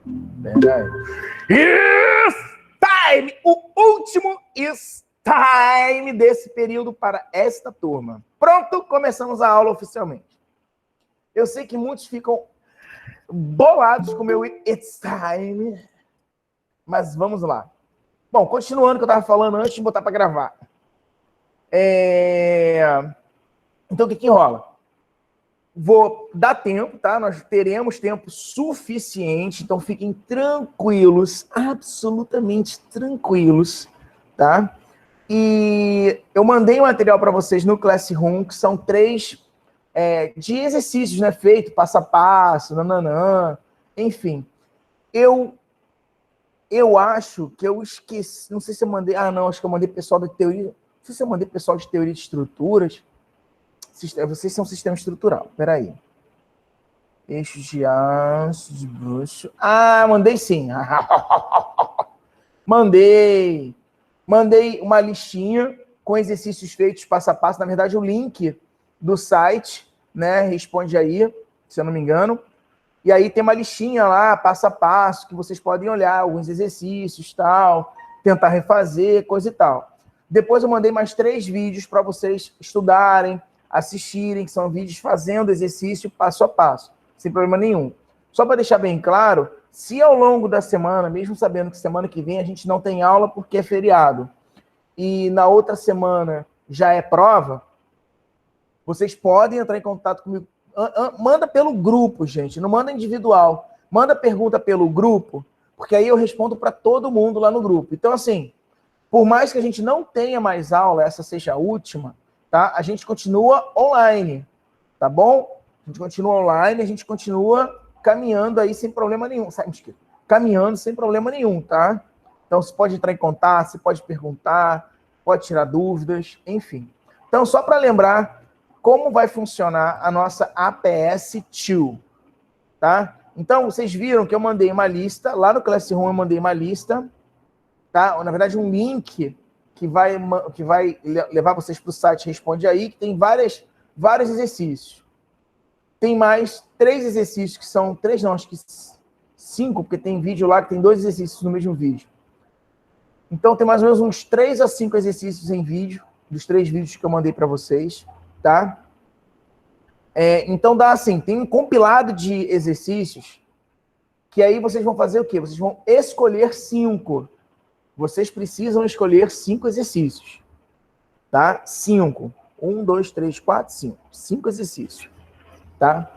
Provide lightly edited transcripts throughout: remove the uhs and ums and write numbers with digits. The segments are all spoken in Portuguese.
Verdade. It's time! O último is time desse período para esta turma. Pronto, começamos a aula oficialmente. Eu sei que muitos ficam bolados com o meu it's time, mas vamos lá. Bom, continuando o que eu estava falando antes de botar para gravar. Então, o que rola? Vou dar tempo, tá? Nós teremos tempo suficiente, então fiquem tranquilos, absolutamente tranquilos, tá? E eu mandei um material para vocês no Classroom, que são 3 de exercícios, né? Feito passo a passo, nananã, enfim. Eu acho que eu esqueci, não sei se eu mandei, acho que eu mandei pessoal da teoria, não sei se eu mandei pessoal de teoria de estruturas. Vocês são sistema estrutural, peraí. Eixos de aço, de bruxo. Mandei sim. Mandei uma listinha com exercícios feitos passo a passo. Na verdade, o link do site, né? Responde aí, se eu não me engano. E aí tem uma listinha lá, passo a passo, que vocês podem olhar, alguns exercícios, tal, tentar refazer, coisa e tal. Depois eu mandei mais 3 vídeos para vocês estudarem, assistirem, que são vídeos fazendo exercício passo a passo, sem problema nenhum. Só para deixar bem claro, se ao longo da semana, mesmo sabendo que semana que vem a gente não tem aula porque é feriado, e na outra semana já é prova, vocês podem entrar em contato comigo. Manda pelo grupo, gente, não manda individual. Manda pergunta pelo grupo, porque aí eu respondo para todo mundo lá no grupo. Então, assim, por mais que a gente não tenha mais aula, essa seja a última, tá? A gente continua online, tá bom? A gente continua online, a gente continua caminhando aí sem problema nenhum. Caminhando sem problema nenhum, tá? Então, você pode entrar em contato, você pode perguntar, pode tirar dúvidas, enfim. Então, só para lembrar como vai funcionar a nossa APS-2, tá? Então, vocês viram que eu mandei uma lista, lá no Classroom eu mandei uma lista, tá? Na verdade, um link que vai levar vocês para o site Responde Aí, que tem vários exercícios. Tem mais 3 exercícios, que são 3 não, acho que 5, porque tem vídeo lá que tem 2 exercícios no mesmo vídeo. Então, tem mais ou menos uns 3 a 5 exercícios em vídeo, dos 3 vídeos que eu mandei para vocês, tá? Então, dá assim, tem um compilado de exercícios, que aí vocês vão fazer o quê? Vocês vão escolher 5. Vocês precisam escolher 5 exercícios, tá? 5. 1, 2, 3, 4, 5. 5 exercícios, tá?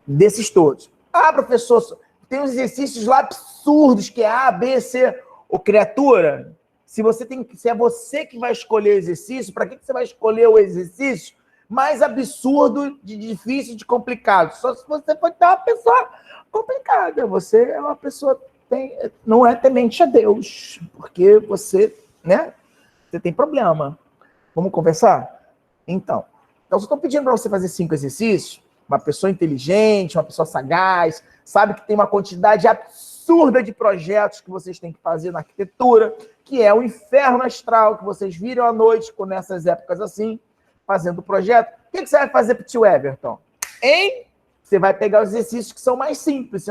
Desses todos. Professor, tem uns exercícios lá absurdos, que é A, B, C. Ô, criatura, se é você que vai escolher o exercício, para que você vai escolher o exercício mais absurdo, de difícil, de complicado? Só se você for ter uma pessoa complicada. Você é uma pessoa... não é temente a Deus, porque você, né? Você tem problema. Vamos conversar? Então, só estou pedindo para você fazer 5 exercícios. Uma pessoa inteligente, uma pessoa sagaz, sabe que tem uma quantidade absurda de projetos que vocês têm que fazer na arquitetura, que é o inferno astral, que vocês viram à noite, nessas épocas assim, fazendo o projeto. O que você vai fazer para o tio Everton? Hein? Você vai pegar os exercícios que são mais simples.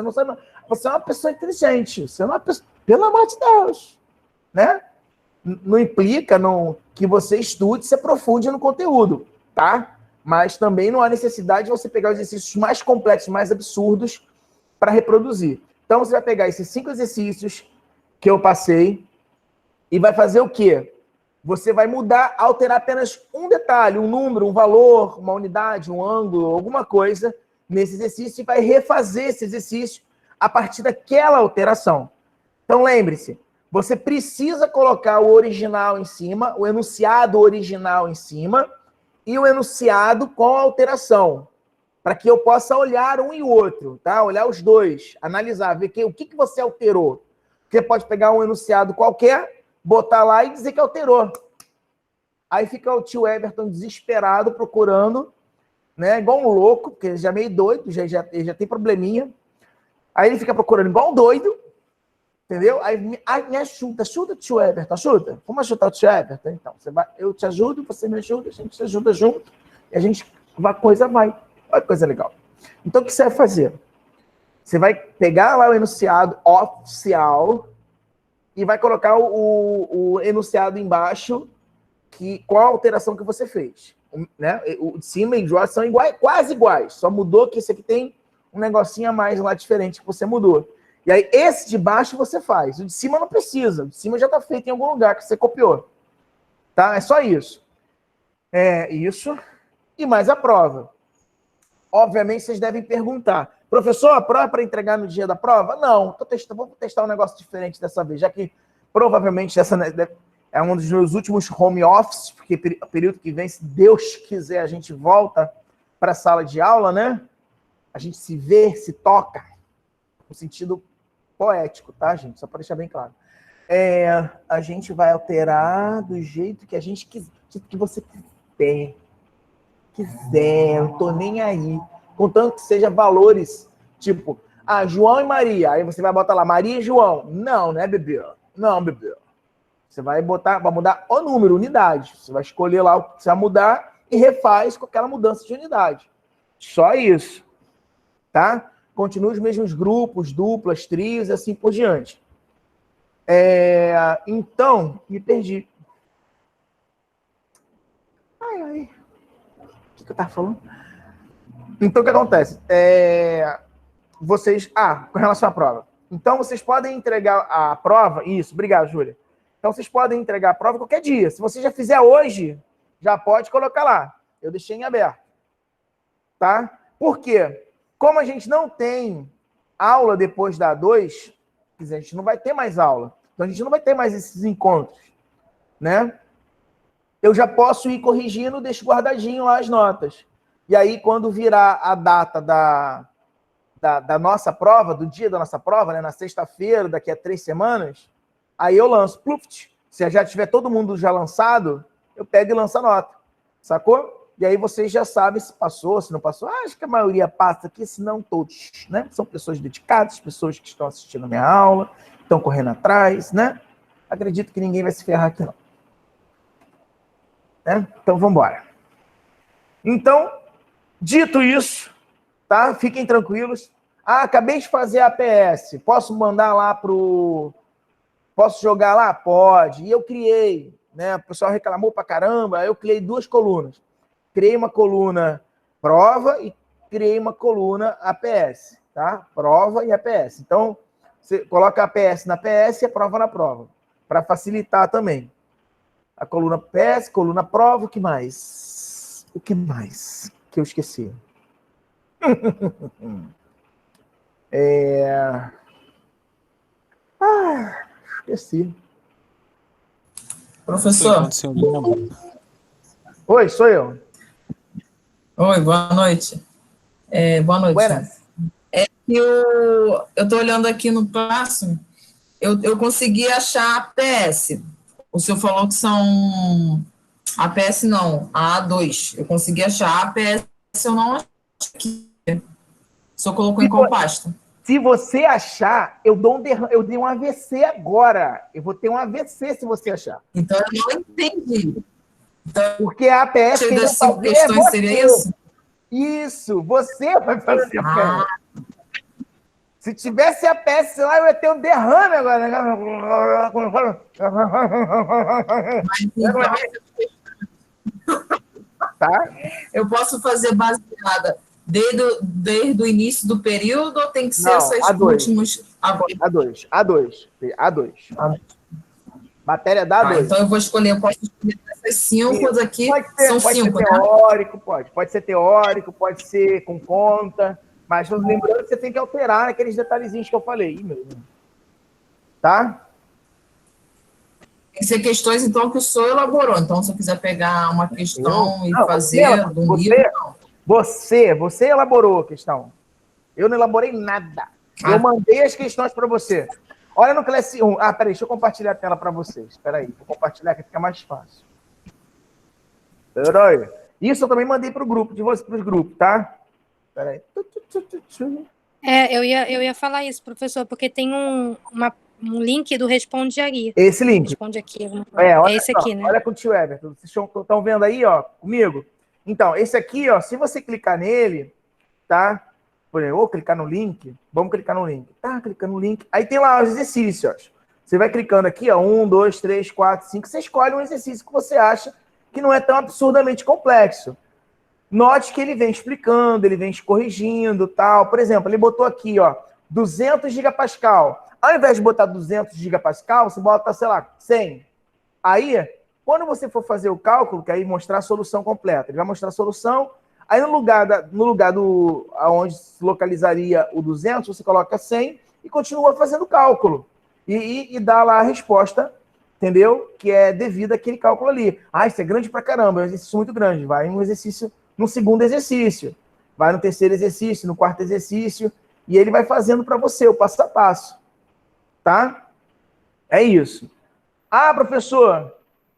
Você é uma pessoa inteligente. Você não é uma pessoa... Pelo amor de Deus. Né? Não implica que você estude e se aprofunde no conteúdo, tá? Mas também não há necessidade de você pegar os exercícios mais complexos, mais absurdos, para reproduzir. Então, você vai pegar esses 5 exercícios que eu passei e vai fazer o quê? Você vai alterar apenas um detalhe, um número, um valor, uma unidade, um ângulo, alguma coisa nesse exercício e vai refazer esse exercício a partir daquela alteração. Então, lembre-se, você precisa colocar o original em cima, o enunciado original em cima e o enunciado com a alteração, para que eu possa olhar um e o outro, tá? Olhar os dois, analisar, ver o que você alterou. Você pode pegar um enunciado qualquer, botar lá e dizer que alterou. Aí fica o tio Everton desesperado procurando, né? Igual um louco, porque ele já é meio doido, ele já tem probleminha. Aí ele fica procurando igual um doido, entendeu? Aí me ajuda, tio Everton, ajuda. Vamos ajudar o tio Everton? Então, eu te ajudo, você me ajuda, a gente se ajuda junto, e a coisa vai. Olha que coisa legal. Então, o que você vai fazer? Você vai pegar lá o enunciado oficial e vai colocar o enunciado embaixo, qual a alteração que você fez. Né? O de cima e de baixo são iguais, quase iguais, só mudou que esse aqui tem um negocinho a mais lá diferente que você mudou. E aí, esse de baixo você faz. O de cima não precisa. O de cima já está feito em algum lugar que você copiou. Tá? É só isso. É isso. E mais a prova. Obviamente, vocês devem perguntar. Professor, a prova é para entregar no dia da prova? Não. Vou testar um negócio diferente dessa vez, já que provavelmente essa é um dos meus últimos home office, porque período que vem, se Deus quiser, a gente volta para a sala de aula, né? A gente se vê, se toca, no sentido poético, tá, gente? Só para deixar bem claro. A gente vai alterar do jeito que a gente quiser, que você quiser, eu tô nem aí. Contanto que seja valores, tipo, João e Maria. Aí você vai botar lá, Maria e João. Não, né, bebê? Não, bebê. Você vai mudar o número, unidade. Você vai escolher lá o que você vai mudar e refaz com aquela mudança de unidade. Só isso. Tá? Continua os mesmos grupos, duplas, trios e assim por diante. Então, me perdi. O que eu estava falando? Então, o que acontece? Vocês... com relação à prova. Então, vocês podem entregar a prova... Isso, obrigado, Júlia. Então, vocês podem entregar a prova qualquer dia. Se você já fizer hoje, já pode colocar lá. Eu deixei em aberto. Tá? Por quê? Como a gente não tem aula depois da A2, a gente não vai ter mais aula. Então, a gente não vai ter mais esses encontros. Né? Eu já posso ir corrigindo, deixo guardadinho lá as notas. E aí, quando virar a data da nossa prova, do dia da nossa prova, né, na sexta-feira, daqui a 3 semanas, aí eu lanço. Pluft. Se já tiver todo mundo já lançado, eu pego e lanço a nota. Sacou? E aí vocês já sabem se passou, se não passou. Acho que a maioria passa aqui, se não todos. Né? São pessoas dedicadas, pessoas que estão assistindo a minha aula, estão correndo atrás, né? Acredito que ninguém vai se ferrar aqui, não. Né? Então, vamos embora. Então, dito isso, tá? Fiquem tranquilos. Acabei de fazer a APS. Posso mandar lá pro... Posso jogar lá? Pode. E eu criei, né? O pessoal reclamou pra caramba. Eu criei 2 colunas. Criei uma coluna prova e criei uma coluna APS, tá? Prova e APS. Então, você coloca a APS na PS e a prova na prova, para facilitar também. A coluna PS, coluna prova, o que mais? O que mais que eu esqueci? Esqueci. Professor. Oi, sou eu. Oi, boa noite. Boa noite. Buenas. Eu estou olhando aqui no próximo, eu consegui achar a APS. O senhor falou que são... A APS não, a A2. Eu consegui achar a APS, eu não achei aqui. O senhor colocou em qual pasta? Se você achar, eu dei um AVC agora. Eu vou ter um AVC se você achar. Então, eu não entendi. Então, porque a APS quem vai fazer é você. Seria isso? Isso, você vai fazer a APS. Se tivesse a APS lá, eu ia ter um derrame agora. Tá? Eu posso fazer baseada desde o início do período ou tem que ser essas últimas agora? A2. Matéria da A2. Então eu vou escolher, eu posso escolher essas 5 aqui. São 5, né? Teórico, pode ser teórico, pode ser com conta, mas lembrando que você tem que alterar aqueles detalhezinhos que eu falei. Tá? Tem que ser questões, então, que o senhor elaborou. Então, se eu quiser pegar uma questão e fazer do livro... Você elaborou a questão. Eu não elaborei nada. Eu mandei as questões para você. Olha no Classroom. Peraí, deixa eu compartilhar a tela para vocês. Espera aí, vou compartilhar que fica mais fácil. Peraí. Isso eu também mandei para o grupo, de vocês, para os grupos, tá? Peraí. Eu ia falar isso, professor, porque tem um link do Responde Ari. Esse link. Responde aqui. Olha esse só, aqui, né? Olha com o tio Everton. Vocês estão vendo aí, ó, comigo? Então, esse aqui, ó, se você clicar nele, tá? por exemplo, ou clicar no link, vamos clicar no link. Tá, clicando no link. Aí tem lá os exercícios. Você vai clicando aqui, ó, 1, 2, 3, 4, 5, você escolhe um exercício que você acha que não é tão absurdamente complexo. Note que ele vem explicando, ele vem corrigindo, tal. Por exemplo, ele botou aqui, ó, 200 gigapascal. Ao invés de botar 200 gigapascal, você bota, sei lá, 100. Aí, quando você for fazer o cálculo, que aí mostrar a solução completa, ele vai mostrar a solução, aí no lugar do onde se localizaria o 200, você coloca 100 e continua fazendo o cálculo. E dá lá a resposta, entendeu? Que é devida àquele cálculo ali. Ah, isso é grande pra caramba, é um exercício muito grande. Vai no segundo exercício, vai no terceiro exercício, no quarto exercício, e ele vai fazendo para você o passo a passo. Tá? É isso. Ah, professor,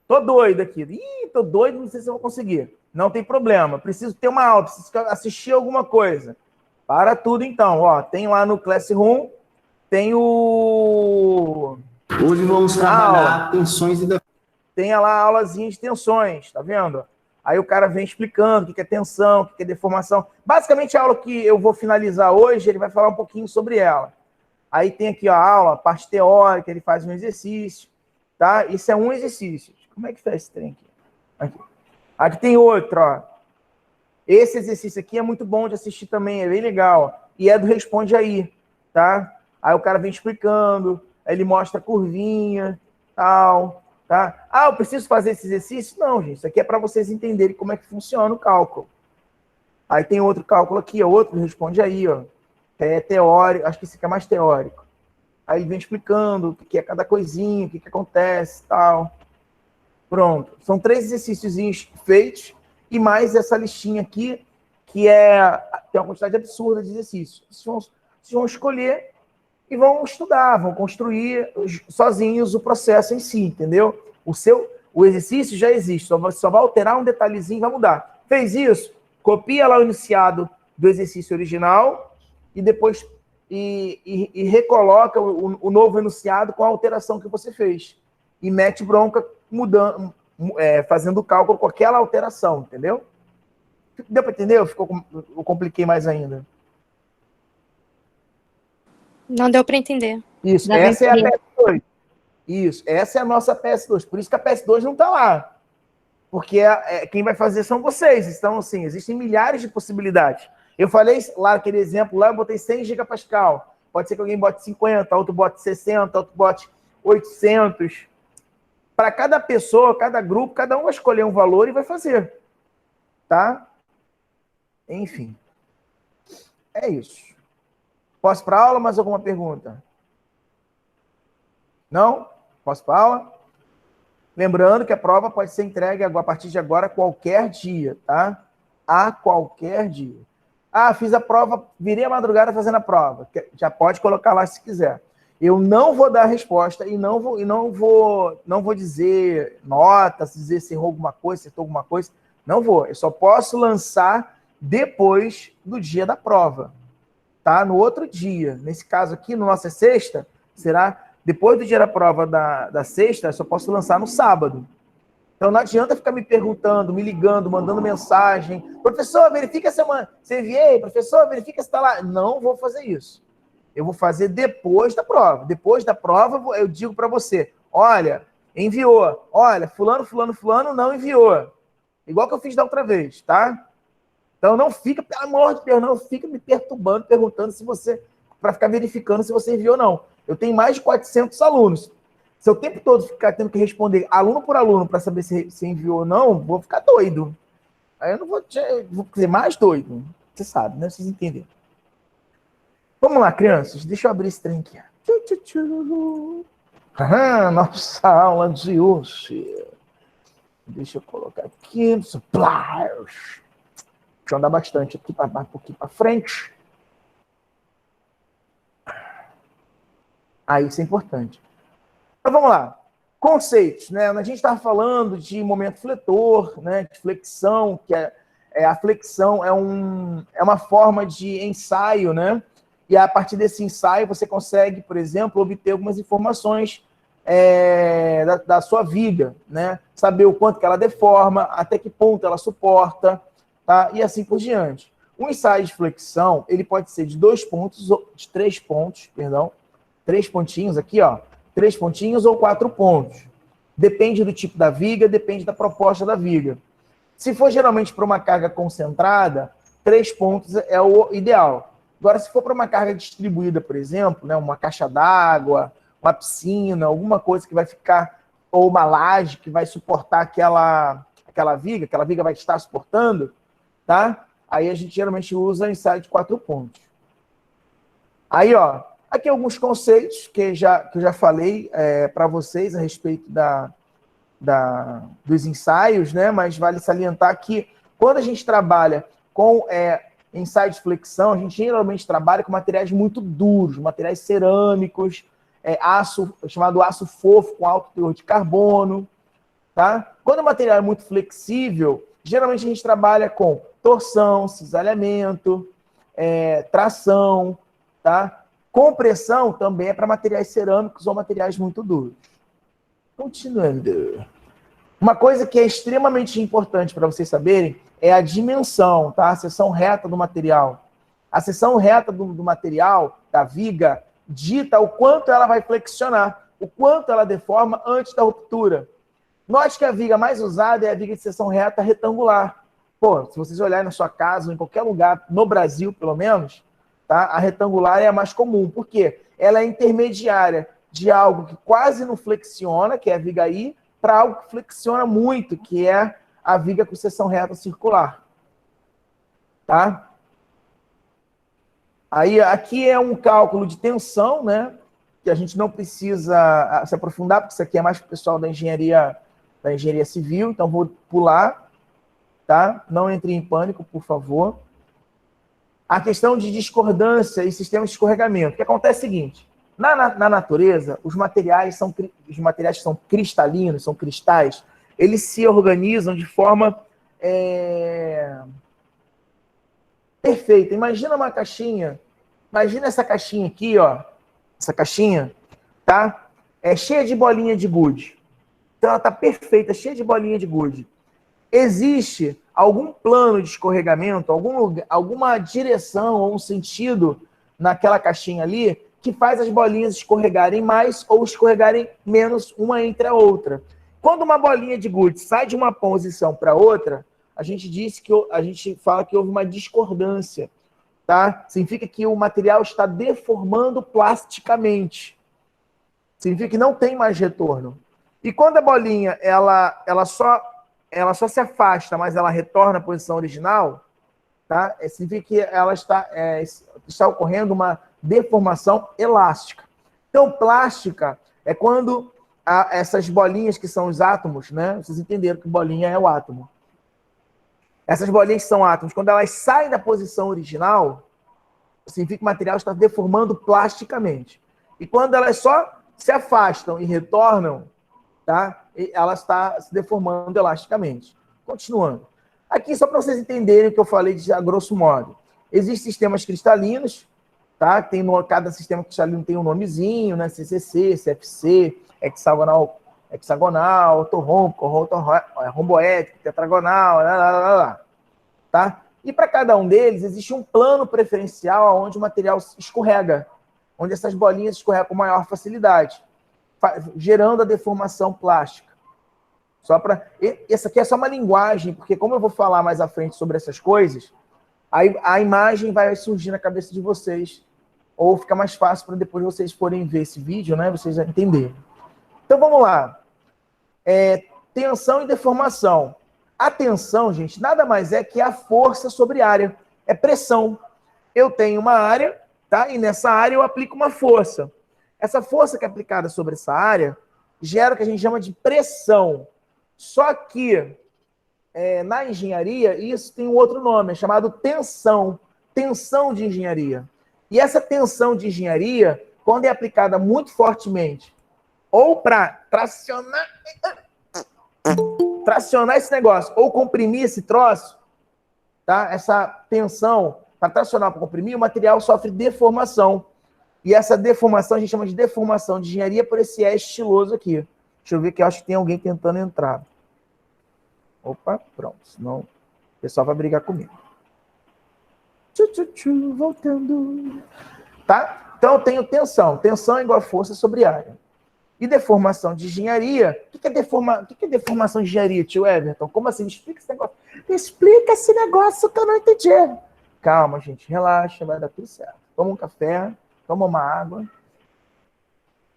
tô doido aqui. Ih, tô doido, não sei se eu vou conseguir. Não tem problema, preciso ter uma aula, preciso assistir alguma coisa. Para tudo então, ó, tem lá no Classroom, tem o... Hoje vamos trabalhar tensões e... Tem lá a aulazinha de tensões, tá vendo? Aí o cara vem explicando o que é tensão, o que é deformação. Basicamente a aula que eu vou finalizar hoje, ele vai falar um pouquinho sobre ela. Aí tem aqui ó, a aula, a parte teórica, ele faz um exercício, tá? Isso é um exercício. Como é que faz esse trem aqui? Aqui tem outro, ó. Esse exercício aqui é muito bom de assistir também, é bem legal. E é do Responde Aí, tá? Aí o cara vem explicando, aí ele mostra a curvinha, tal, tá? Ah, eu preciso fazer esse exercício? Não, gente, isso aqui é para vocês entenderem como é que funciona o cálculo. Aí tem outro cálculo aqui, ó, outro Responde Aí, ó. É teórico, acho que esse aqui é mais teórico. Aí ele vem explicando o que é cada coisinha, o que acontece, tal. Pronto. São 3 exercícios feitos e mais essa listinha aqui, que tem uma quantidade absurda de exercícios. Vocês vão escolher e vão estudar, vão construir sozinhos o processo em si, entendeu? O exercício já existe, só vai alterar um detalhezinho e vai mudar. Fez isso? Copia lá o enunciado do exercício original e depois recoloca o novo enunciado com a alteração que você fez. E mete bronca mudando, fazendo o cálculo com aquela alteração, entendeu? Deu para entender? Eu compliquei mais ainda. Não deu para entender. Isso, essa é a PS2. Isso, essa é a nossa PS2. Por isso que a PS2 não está lá. Porque quem vai fazer são vocês. Então, assim, existem milhares de possibilidades. Eu falei lá, aquele exemplo lá, eu botei 100 gigapascal. Pode ser que alguém bote 50, outro bote 60, outro bote 800. Para cada pessoa, cada grupo, cada um vai escolher um valor e vai fazer. Tá? Enfim. É isso. Posso para aula? Mais alguma pergunta? Não? Posso para aula? Lembrando que a prova pode ser entregue a partir de agora, qualquer dia, tá? A qualquer dia. Ah, fiz a prova, virei a madrugada fazendo a prova. Já pode colocar lá se quiser. Eu não vou dar a resposta e não vou dizer nota, dizer se errou alguma coisa, se acertou alguma coisa. Não vou. Eu só posso lançar depois do dia da prova. Tá? No outro dia. Nesse caso aqui, no nossa sexta, será depois do dia da prova da sexta, eu só posso lançar no sábado. Então não adianta ficar me perguntando, me ligando, mandando mensagem. Professor, verifica se você enviei. Professor, verifica se está lá. Não vou fazer isso. Eu vou fazer depois da prova. Depois da prova, eu digo para você, olha, enviou. Olha, fulano não enviou. Igual que eu fiz da outra vez, tá? Então não fica, pelo amor de Deus, não fica me perturbando, perguntando se você, para ficar verificando se você enviou ou não. Eu tenho mais de 400 alunos. Se eu o tempo todo ficar tendo que responder aluno por aluno para saber se enviou ou não, vou ficar doido. Aí eu não vou dizer mais doido. Você sabe, né? Vocês entenderam. Vamos lá, crianças. Deixa eu abrir esse trem aqui. Nossa aula de hoje. Deixa eu colocar aqui. Suppliers. Deixa eu andar bastante aqui para um pouquinho para frente. Isso é importante. Então vamos lá. Conceitos, né? A gente estava falando de momento fletor, né? De flexão, que a flexão é uma forma de ensaio, né? E a partir desse ensaio você consegue, por exemplo, obter algumas informações da sua viga, né? Saber o quanto que ela deforma, até que ponto ela suporta, tá? E assim por diante. O ensaio de flexão, ele pode ser de 2 pontos, de 3 pontos, perdão, 3 pontinhos aqui, ó, 3 pontinhos ou 4 pontos. Depende do tipo da viga, depende da proposta da viga. Se for geralmente para uma carga concentrada, 3 pontos é o ideal. Agora, se for para uma carga distribuída, por exemplo, né, uma caixa d'água, uma piscina, alguma coisa que vai ficar, ou uma laje que vai suportar aquela viga vai estar suportando, tá? Aí a gente geralmente usa ensaio de 4 pontos. Aí, ó, aqui alguns conceitos que eu já falei para vocês a respeito dos ensaios, né? Mas vale salientar que quando a gente trabalha com ensaio de flexão, a gente geralmente trabalha com materiais muito duros, materiais cerâmicos, chamado aço fofo com alto teor de carbono, tá? Quando o material é muito flexível, geralmente a gente trabalha com torção, cisalhamento, tração, tá? Compressão também é para materiais cerâmicos ou materiais muito duros. Continuando. Uma coisa que é extremamente importante para vocês saberem é a dimensão, tá? A seção reta do material. A seção reta do material, da viga, dita o quanto ela vai flexionar, o quanto ela deforma antes da ruptura. Note que a viga mais usada é a viga de seção reta retangular. Pô, se vocês olharem na sua casa ou em qualquer lugar, no Brasil pelo menos, tá? A retangular é a mais comum. Por quê? Ela é intermediária de algo que quase não flexiona, que é a viga I, para algo que flexiona muito, que é a viga com seção reta circular. Tá? Aí, aqui é um cálculo de tensão, né? Que a gente não precisa se aprofundar, porque isso aqui é mais para o pessoal da engenharia civil, então vou pular, tá? Não entre em pânico, por favor. A questão de discordância e sistema de escorregamento. O que acontece é o seguinte: na natureza, os materiais que são cristalinos, são cristais, eles se organizam de forma perfeita. Imagina uma caixinha. Imagina essa caixinha aqui, ó. Essa caixinha, tá? É cheia de bolinha de gude. Então ela tá perfeita, cheia de bolinha de gude. Existe algum plano de escorregamento, alguma direção ou um sentido naquela caixinha ali que faz as bolinhas escorregarem mais ou escorregarem menos uma entre a outra. Quando uma bolinha de gude sai de uma posição para outra, a gente fala que houve uma discordância, tá? Significa que o material está deformando plasticamente. Significa que não tem mais retorno. E quando a bolinha ela só se afasta, mas ela retorna à posição original, tá? Significa que ela está ocorrendo uma deformação elástica. Então, plástica é quando essas bolinhas que são os átomos, né? Vocês entenderam que bolinha é o átomo. Essas bolinhas que são átomos, quando elas saem da posição original, significa que o material está deformando plasticamente. E quando elas só se afastam e retornam, tá? Ela está se deformando elasticamente. Continuando. Aqui, só para vocês entenderem o que eu falei a grosso modo. Existem sistemas cristalinos, tá? Cada sistema cristalino tem um nomezinho, né? CCC, CFC, hexagonal, ortorrômbico, romboédrico, tetragonal, tá? E para cada um deles existe um plano preferencial onde o material escorrega, onde essas bolinhas escorregam com maior facilidade, gerando a deformação plástica. Essa aqui é só uma linguagem, porque como eu vou falar mais à frente sobre essas coisas, a imagem vai surgir na cabeça de vocês, ou fica mais fácil para depois vocês forem ver esse vídeo, né? Vocês entenderem. Então vamos lá. Tensão e deformação. A tensão, gente, nada mais é que a força sobre área. É pressão. Eu tenho uma área, tá? E nessa área eu aplico uma força. Essa força que é aplicada sobre essa área gera o que a gente chama de pressão. Só que na engenharia isso tem um outro nome, é chamado tensão. Tensão de engenharia. E essa tensão de engenharia, quando é aplicada muito fortemente, ou para tracionar esse negócio, ou comprimir esse troço, tá? Essa tensão, para tracionar, para comprimir, o material sofre deformação. E essa deformação a gente chama de deformação de engenharia por esse S estiloso aqui. Deixa eu ver que eu acho que tem alguém tentando entrar. Opa, pronto. Senão o pessoal vai brigar comigo. Voltando. Tá? Então eu tenho tensão. Tensão é igual a força sobre área. E deformação de engenharia. O que é deformação de engenharia, tio Everton? Como assim? Me explica esse negócio. Explica esse negócio que eu não entendi. Calma, gente. Relaxa, vai dar tudo certo. Toma um café, toma uma água.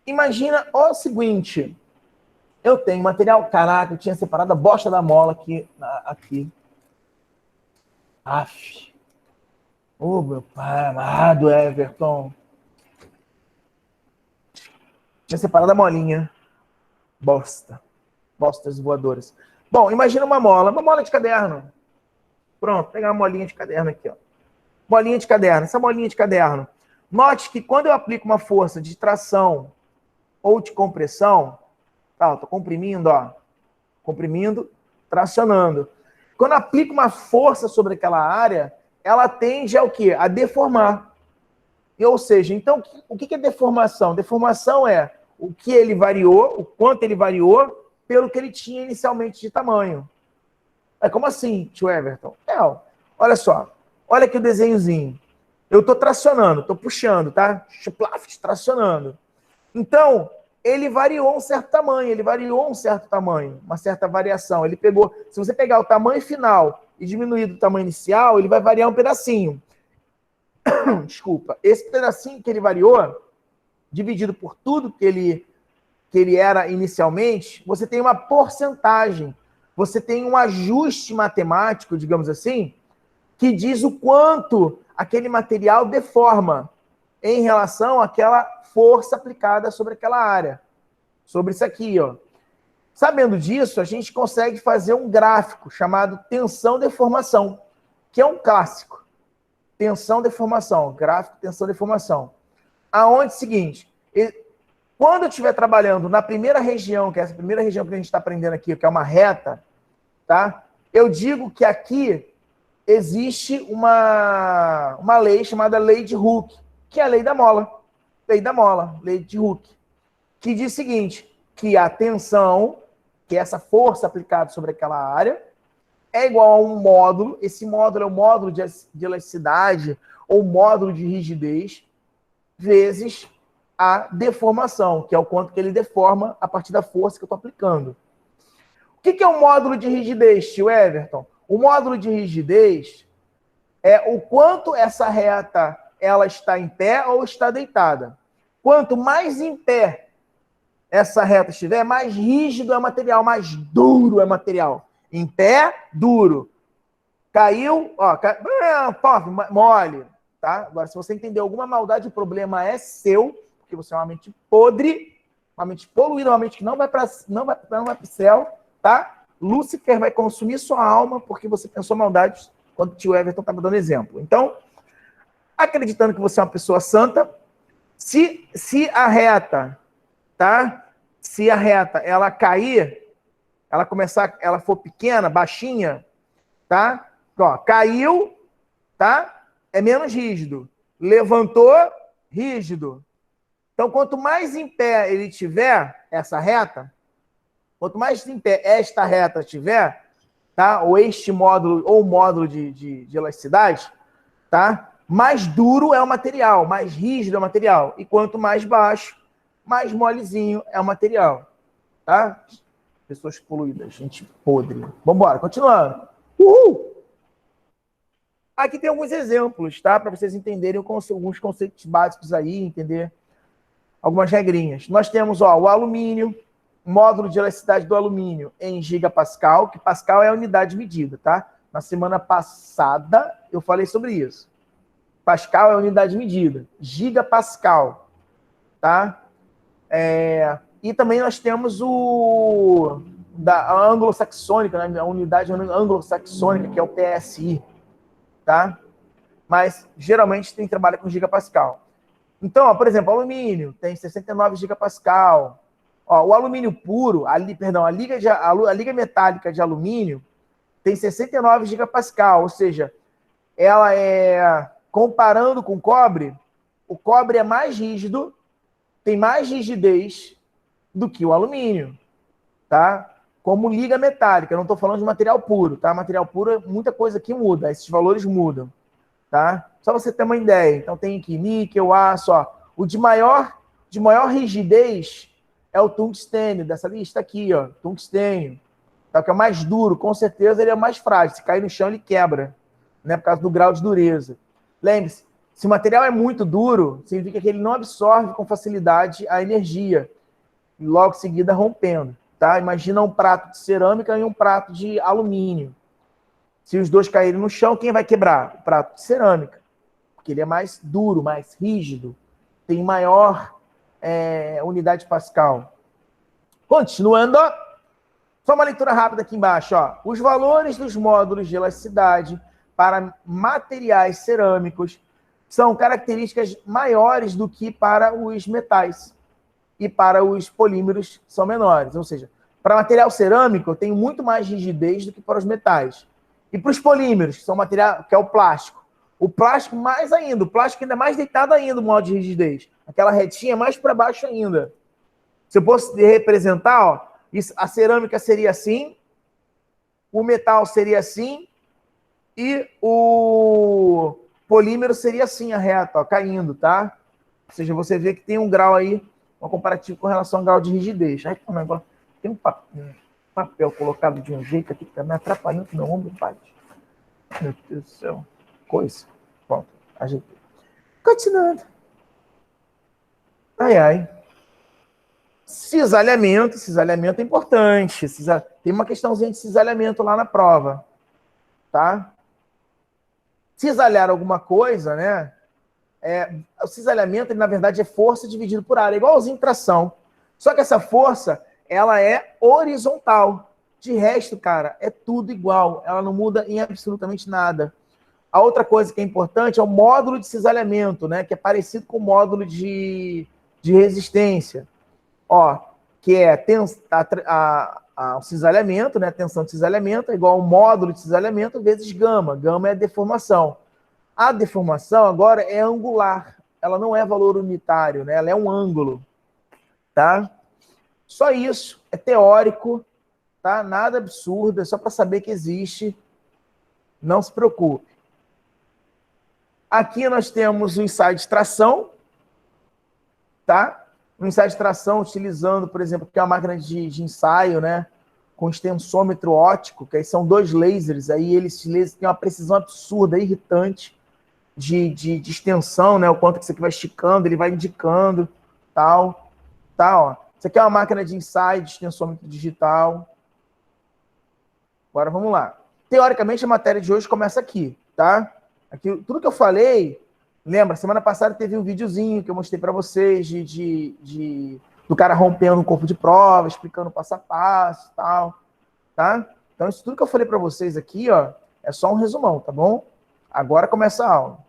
Imagina o seguinte. Eu tenho material. Caraca, eu tinha separado a bosta da mola aqui. Aff. Ô, meu pai amado, Everton. Tinha separado a molinha. Bosta. Bostas voadoras. Bom, imagina uma mola de caderno. Pronto, pegar uma molinha de caderno aqui, ó. Molinha de caderno. Essa molinha de caderno. Note que quando eu aplico uma força de tração ou de compressão, tá, eu tô comprimindo, ó. Comprimindo, tracionando. Quando eu aplico uma força sobre aquela área, ela tende a o quê? A deformar. Ou seja, então, o que é deformação? Deformação é o que ele variou, o quanto ele variou, pelo que ele tinha inicialmente de tamanho. É como assim, tio Everton? Olha só. Olha aqui o desenhozinho. Eu estou tracionando, estou puxando, tá? Tracionando. Então, ele variou um certo tamanho, uma certa variação. Ele pegou, se você pegar o tamanho final e diminuir do tamanho inicial, ele vai variar um pedacinho. Desculpa. Esse pedacinho que ele variou, dividido por tudo que ele era inicialmente, você tem uma porcentagem, você tem um ajuste matemático, digamos assim, que diz o quanto aquele material deforma em relação àquela força aplicada sobre aquela área. Sobre isso aqui, ó. Sabendo disso, a gente consegue fazer um gráfico chamado tensão-deformação, que é um clássico. Tensão-deformação, gráfico tensão-deformação. Aonde, seguinte, quando eu estiver trabalhando na primeira região, que é essa primeira região que a gente está aprendendo aqui, que é uma reta, tá? Eu digo que aqui existe uma lei chamada lei de Hooke, que é a lei da mola. Lei de Hooke. Que diz o seguinte, que a tensão, que é essa força aplicada sobre aquela área, é igual a um módulo. Esse módulo é o módulo de elasticidade ou módulo de rigidez, vezes a deformação, que é o quanto que ele deforma a partir da força que eu estou aplicando. O que é o módulo de rigidez, tio Everton? O módulo de rigidez é o quanto essa reta ela está em pé ou está deitada. Quanto mais em pé essa reta estiver, mais rígido é o material, mais duro é o material. Em pé, duro. Caiu, ó, mole. Tá? Agora, se você entender alguma maldade, o problema é seu, porque você é uma mente podre, uma mente poluída, uma mente que não vai para o céu, tá? Lúcifer vai consumir sua alma porque você pensou maldade quando o tio Everton estava dando exemplo. Então, acreditando que você é uma pessoa santa, se a reta, tá? Se a reta ela cair, ela for pequena, baixinha, tá? Ó, caiu, tá? É menos rígido. Levantou, rígido. Então, quanto mais em pé ele tiver, essa reta, quanto mais em pé esta reta tiver, tá? Ou este módulo, ou módulo de elasticidade, tá? Mais duro é o material, mais rígido é o material. E quanto mais baixo, mais molezinho é o material. Tá? Pessoas poluídas, gente podre. Vamos embora, continuando. Uhul! Aqui tem alguns exemplos, tá? Para vocês entenderem alguns conceitos básicos aí, entender algumas regrinhas. Nós temos, ó, o alumínio, módulo de elasticidade do alumínio em gigapascal, que pascal é a unidade de medida, tá? Na semana passada eu falei sobre isso. Pascal é a unidade de medida. Gigapascal, tá? E também nós temos a anglo-saxônica, né? A unidade anglo-saxônica, que é o PSI, tá? Mas geralmente tem trabalho com gigapascal. Então, ó, por exemplo, alumínio tem 69 gigapascal. Ó, o alumínio puro, a liga metálica de alumínio tem 69 gigapascal, ou seja, ela é, comparando com o cobre é mais rígido, tem mais rigidez do que o alumínio, tá? Como liga metálica, eu não estou falando de material puro, tá? Material puro, muita coisa aqui muda, esses valores mudam. tá? Só você ter uma ideia. Então tem aqui níquel, aço, ó. O de maior rigidez é o tungstênio, dessa lista aqui, ó. Tungstênio. Tá? Que é o mais duro, com certeza ele é mais frágil. Se cair no chão, ele quebra, né? Por causa do grau de dureza. Lembre-se, se o material é muito duro, significa que ele não absorve com facilidade a energia. E logo em seguida rompendo, tá? Imagina um prato de cerâmica e um prato de alumínio. Se os dois caírem no chão, quem vai quebrar? O prato de cerâmica. Porque ele é mais duro, mais rígido. Tem maior unidade Pascal. Continuando, só uma leitura rápida aqui embaixo. Ó. Os valores dos módulos de elasticidade para materiais cerâmicos são características maiores do que para os metais. E para os polímeros são menores. Ou seja, para material cerâmico, eu tenho muito mais rigidez do que para os metais. E para os polímeros, que são material, que é o plástico. O plástico mais ainda, o plástico ainda é mais deitado ainda, o modo de rigidez. Aquela retinha mais para baixo ainda. Se eu fosse representar, ó, a cerâmica seria assim, o metal seria assim, e o polímero seria assim, a reta, ó, caindo, tá? Ou seja, você vê que tem um grau aí, um comparativo com relação ao grau de rigidez. Aí, tem um papel colocado de um jeito aqui que tá me atrapalhando que meu ombro bate. Meu Deus do céu. Coisa. Pronto, ajeitei. Continuando. Ai. Cisalhamento é importante. Tem uma questãozinha de cisalhamento lá na prova. Tá? Cisalhar alguma coisa, né? O cisalhamento, ele, na verdade, é força dividido por área, igualzinho tração. Só que essa força, ela é horizontal. De resto, cara, é tudo igual. Ela não muda em absolutamente nada. A outra coisa que é importante é o módulo de cisalhamento, né? Que é parecido com o módulo de resistência. Ó, que é o cisalhamento, né? A tensão de cisalhamento é igual ao módulo de cisalhamento vezes gama. Gama é a deformação. A deformação agora é angular. Ela não é valor unitário, né? Ela é um ângulo. Tá? Só isso. É teórico. Tá? Nada absurdo. É só para saber que existe. Não se preocupe. Aqui nós temos o ensaio de tração. Tá? O ensaio de tração utilizando, por exemplo, que é uma máquina de ensaio, né? Com extensômetro óptico, que aí são 2 lasers. Aí esses lasers têm uma precisão absurda, irritante. De extensão, né? O quanto que isso aqui vai esticando, ele vai indicando, tal, ó. Isso aqui é uma máquina de ensaio de extensômetro digital. Agora vamos lá. Teoricamente, a matéria de hoje começa aqui, tá? Aqui, tudo que eu falei, lembra, semana passada teve um videozinho que eu mostrei para vocês do cara rompendo um corpo de prova, explicando passo a passo, tal, tá? Então, isso tudo que eu falei para vocês aqui, ó, é só um resumão, tá bom? Agora começa a aula.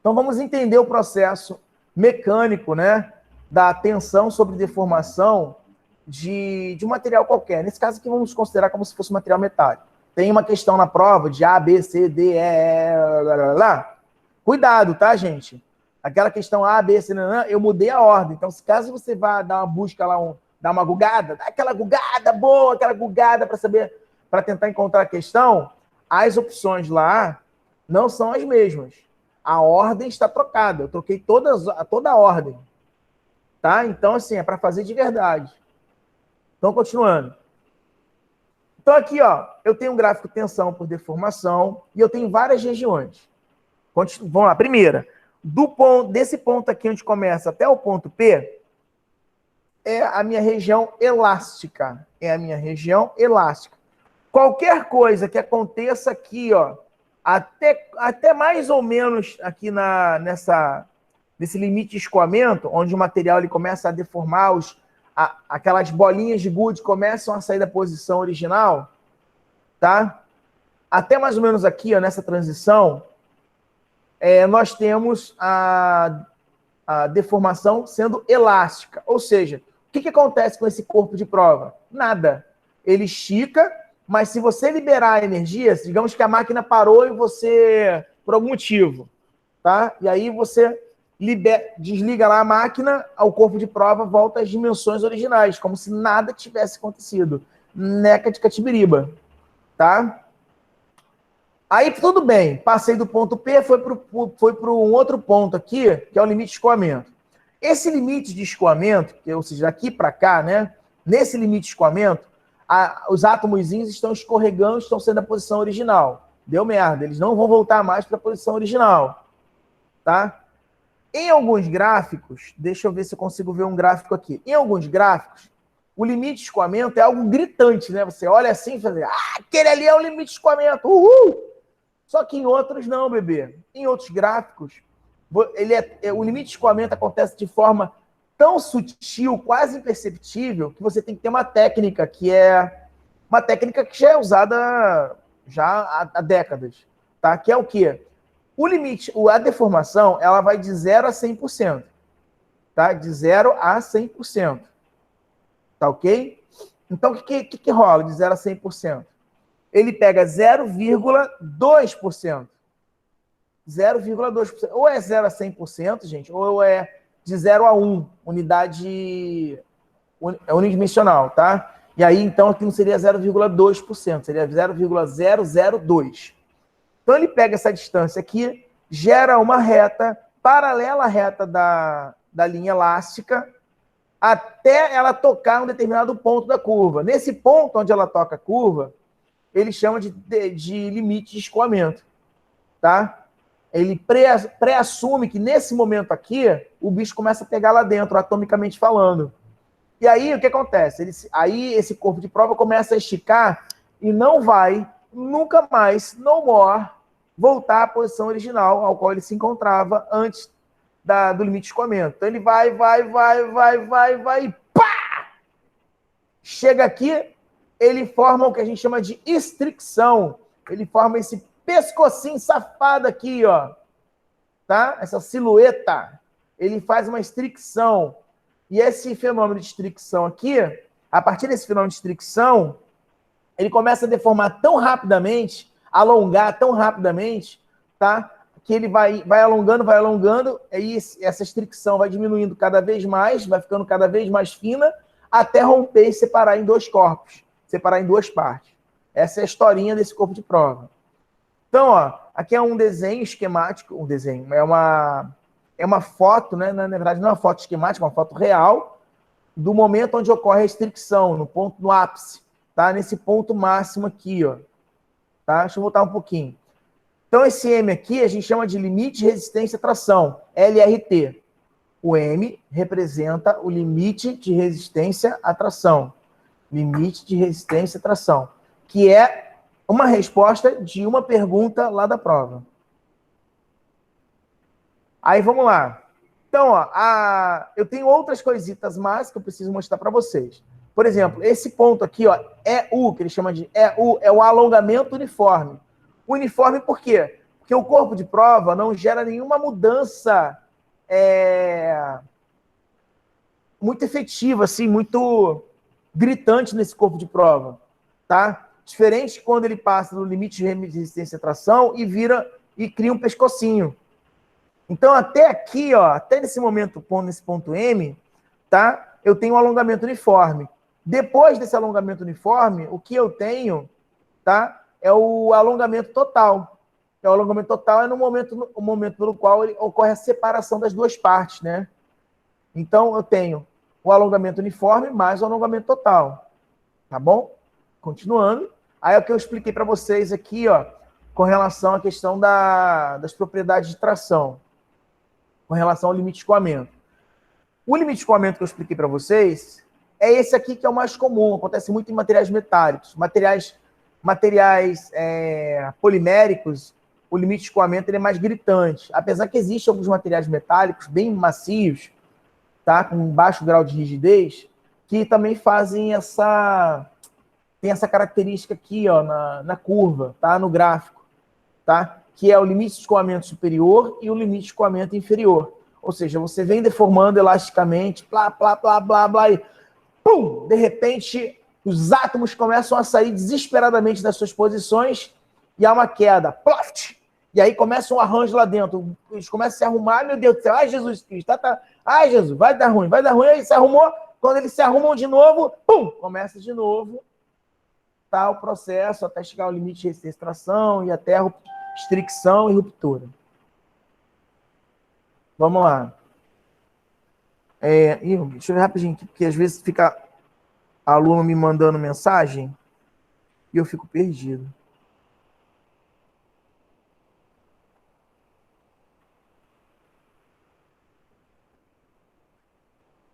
Então, vamos entender o processo mecânico, né, da tensão sobre deformação de um material qualquer. Nesse caso aqui, vamos considerar como se fosse um material metálico. Tem uma questão na prova de A, B, C, D, E, lá. Cuidado, tá, gente? Aquela questão A, B, C, eu mudei a ordem. Então, se caso você vá dar uma busca lá, dar uma gugada, dá aquela gugada boa, aquela gugada para tentar encontrar a questão, as opções lá não são as mesmas. A ordem está trocada. Eu troquei toda a ordem. Tá? Então, assim, é para fazer de verdade. Então, continuando. Então, aqui, ó, eu tenho um gráfico de tensão por deformação e eu tenho várias regiões. Vamos lá. Primeira, desse ponto aqui onde começa até o ponto P, é a minha região elástica. É a minha região elástica. Qualquer coisa que aconteça aqui, ó, até mais ou menos aqui nesse limite de escoamento, onde o material ele começa a deformar, aquelas bolinhas de gude começam a sair da posição original, tá? Até mais ou menos aqui, ó, nessa transição, nós temos a deformação sendo elástica. Ou seja, o que acontece com esse corpo de prova? Nada. Ele estica, mas se você liberar a energia, digamos que a máquina parou e você, por algum motivo, tá? E aí você desliga lá a máquina, o corpo de prova volta às dimensões originais, como se nada tivesse acontecido. Neca de catibiriba, tá? Aí tudo bem, passei do ponto P, foi para um outro ponto aqui, que é o limite de escoamento. Esse limite de escoamento, ou seja, daqui para cá, né? Nesse limite de escoamento, os átomozinhos estão escorregando, estão sendo a posição original. Deu merda, eles não vão voltar mais para a posição original. Tá? Em alguns gráficos, deixa eu ver se eu consigo ver um gráfico aqui. Em alguns gráficos, o limite de escoamento é algo gritante, né? Você olha assim e fala, aquele ali é o limite de escoamento, uhul! Só que em outros não, bebê. Em outros gráficos, o limite de escoamento acontece de forma tão sutil, quase imperceptível, que você tem que ter uma técnica que já é usada já há décadas, tá? Que é o quê? O limite, a deformação, ela vai de 0 a 100%, tá? De 0 a 100%, tá ok? Então, o que rola de 0 a 100%? Ele pega 0,2%. 0,2%. Ou é 0 a 100%, gente, ou é de 0 a 1, unidade unidimensional, tá? E aí, então, aqui não seria 0,2%, seria 0,002. Então, ele pega essa distância aqui, gera uma reta paralela à reta da linha elástica, até ela tocar um determinado ponto da curva. Nesse ponto onde ela toca a curva, ele chama de limite de escoamento, tá? Ele pré-assume que nesse momento aqui, o bicho começa a pegar lá dentro, atomicamente falando. E aí, o que acontece? Aí esse corpo de prova começa a esticar e não vai, nunca mais, no more, voltar à posição original ao qual ele se encontrava antes do limite de escoamento. Então ele vai, e pá! Chega aqui, ele forma o que a gente chama de estricção. Ele forma esse pescocinho safado aqui, ó. Tá? Essa silhueta. Ele faz uma estricção. E esse fenômeno de estricção aqui, a partir desse fenômeno de estricção, ele começa a deformar tão rapidamente, alongar tão rapidamente, tá? Que ele vai alongando, aí essa estricção vai diminuindo cada vez mais, vai ficando cada vez mais fina, até romper e separar em dois corpos, separar em duas partes. Essa é a historinha desse corpo de prova. Então, ó, aqui é um desenho esquemático, é uma foto, né? Na verdade, não é uma foto esquemática, é uma foto real do momento onde ocorre a estricção, no ápice, tá? Nesse ponto máximo aqui, ó. Tá? Deixa eu voltar um pouquinho. Então, esse M aqui a gente chama de limite de resistência à tração, LRT. O M representa o limite de resistência à tração. Limite de resistência à tração, que é uma resposta de uma pergunta lá da prova. Aí, vamos lá. Então, ó, eu tenho outras coisitas mais que eu preciso mostrar para vocês. Por exemplo, esse ponto aqui, ó, EU, que ele chama de EU, é o alongamento uniforme. Uniforme por quê? Porque o corpo de prova não gera nenhuma mudança muito efetiva, assim, muito gritante nesse corpo de prova, tá? Diferente quando ele passa no limite de resistência à tração e cria um pescocinho. Então, até aqui, ó, até nesse ponto M, tá? Eu tenho um alongamento uniforme. Depois desse alongamento uniforme, o que eu tenho, tá? É o alongamento total. O alongamento total é o momento pelo qual ocorre a separação das duas partes, né? Então, eu tenho o alongamento uniforme mais o alongamento total. Tá bom? Continuando. Aí é o que eu expliquei para vocês aqui, ó, com relação à questão das propriedades de tração, com relação ao limite de escoamento. O limite de escoamento que eu expliquei para vocês é esse aqui que é o mais comum, acontece muito em materiais metálicos. Materiais poliméricos, o limite de escoamento ele é mais gritante. Apesar que existem alguns materiais metálicos bem macios, tá, com baixo grau de rigidez, que também fazem tem essa característica aqui, ó, na curva, tá, no gráfico, tá, que é o limite de escoamento superior e o limite de escoamento inferior. Ou seja, você vem deformando elasticamente, blá, blá, blá, blá, blá, e pum, de repente, os átomos começam a sair desesperadamente das suas posições e há uma queda, ploft! E aí começa um arranjo lá dentro, eles começam a se arrumar, meu Deus do céu, ai Jesus Cristo, ai Jesus, vai dar ruim, aí se arrumou, quando eles se arrumam de novo, pum, começa de novo, aumentar o processo até chegar ao limite de extração e até a restrição e ruptura. Vamos lá. Deixa eu ver rapidinho aqui, porque às vezes fica aluno me mandando mensagem e eu fico perdido.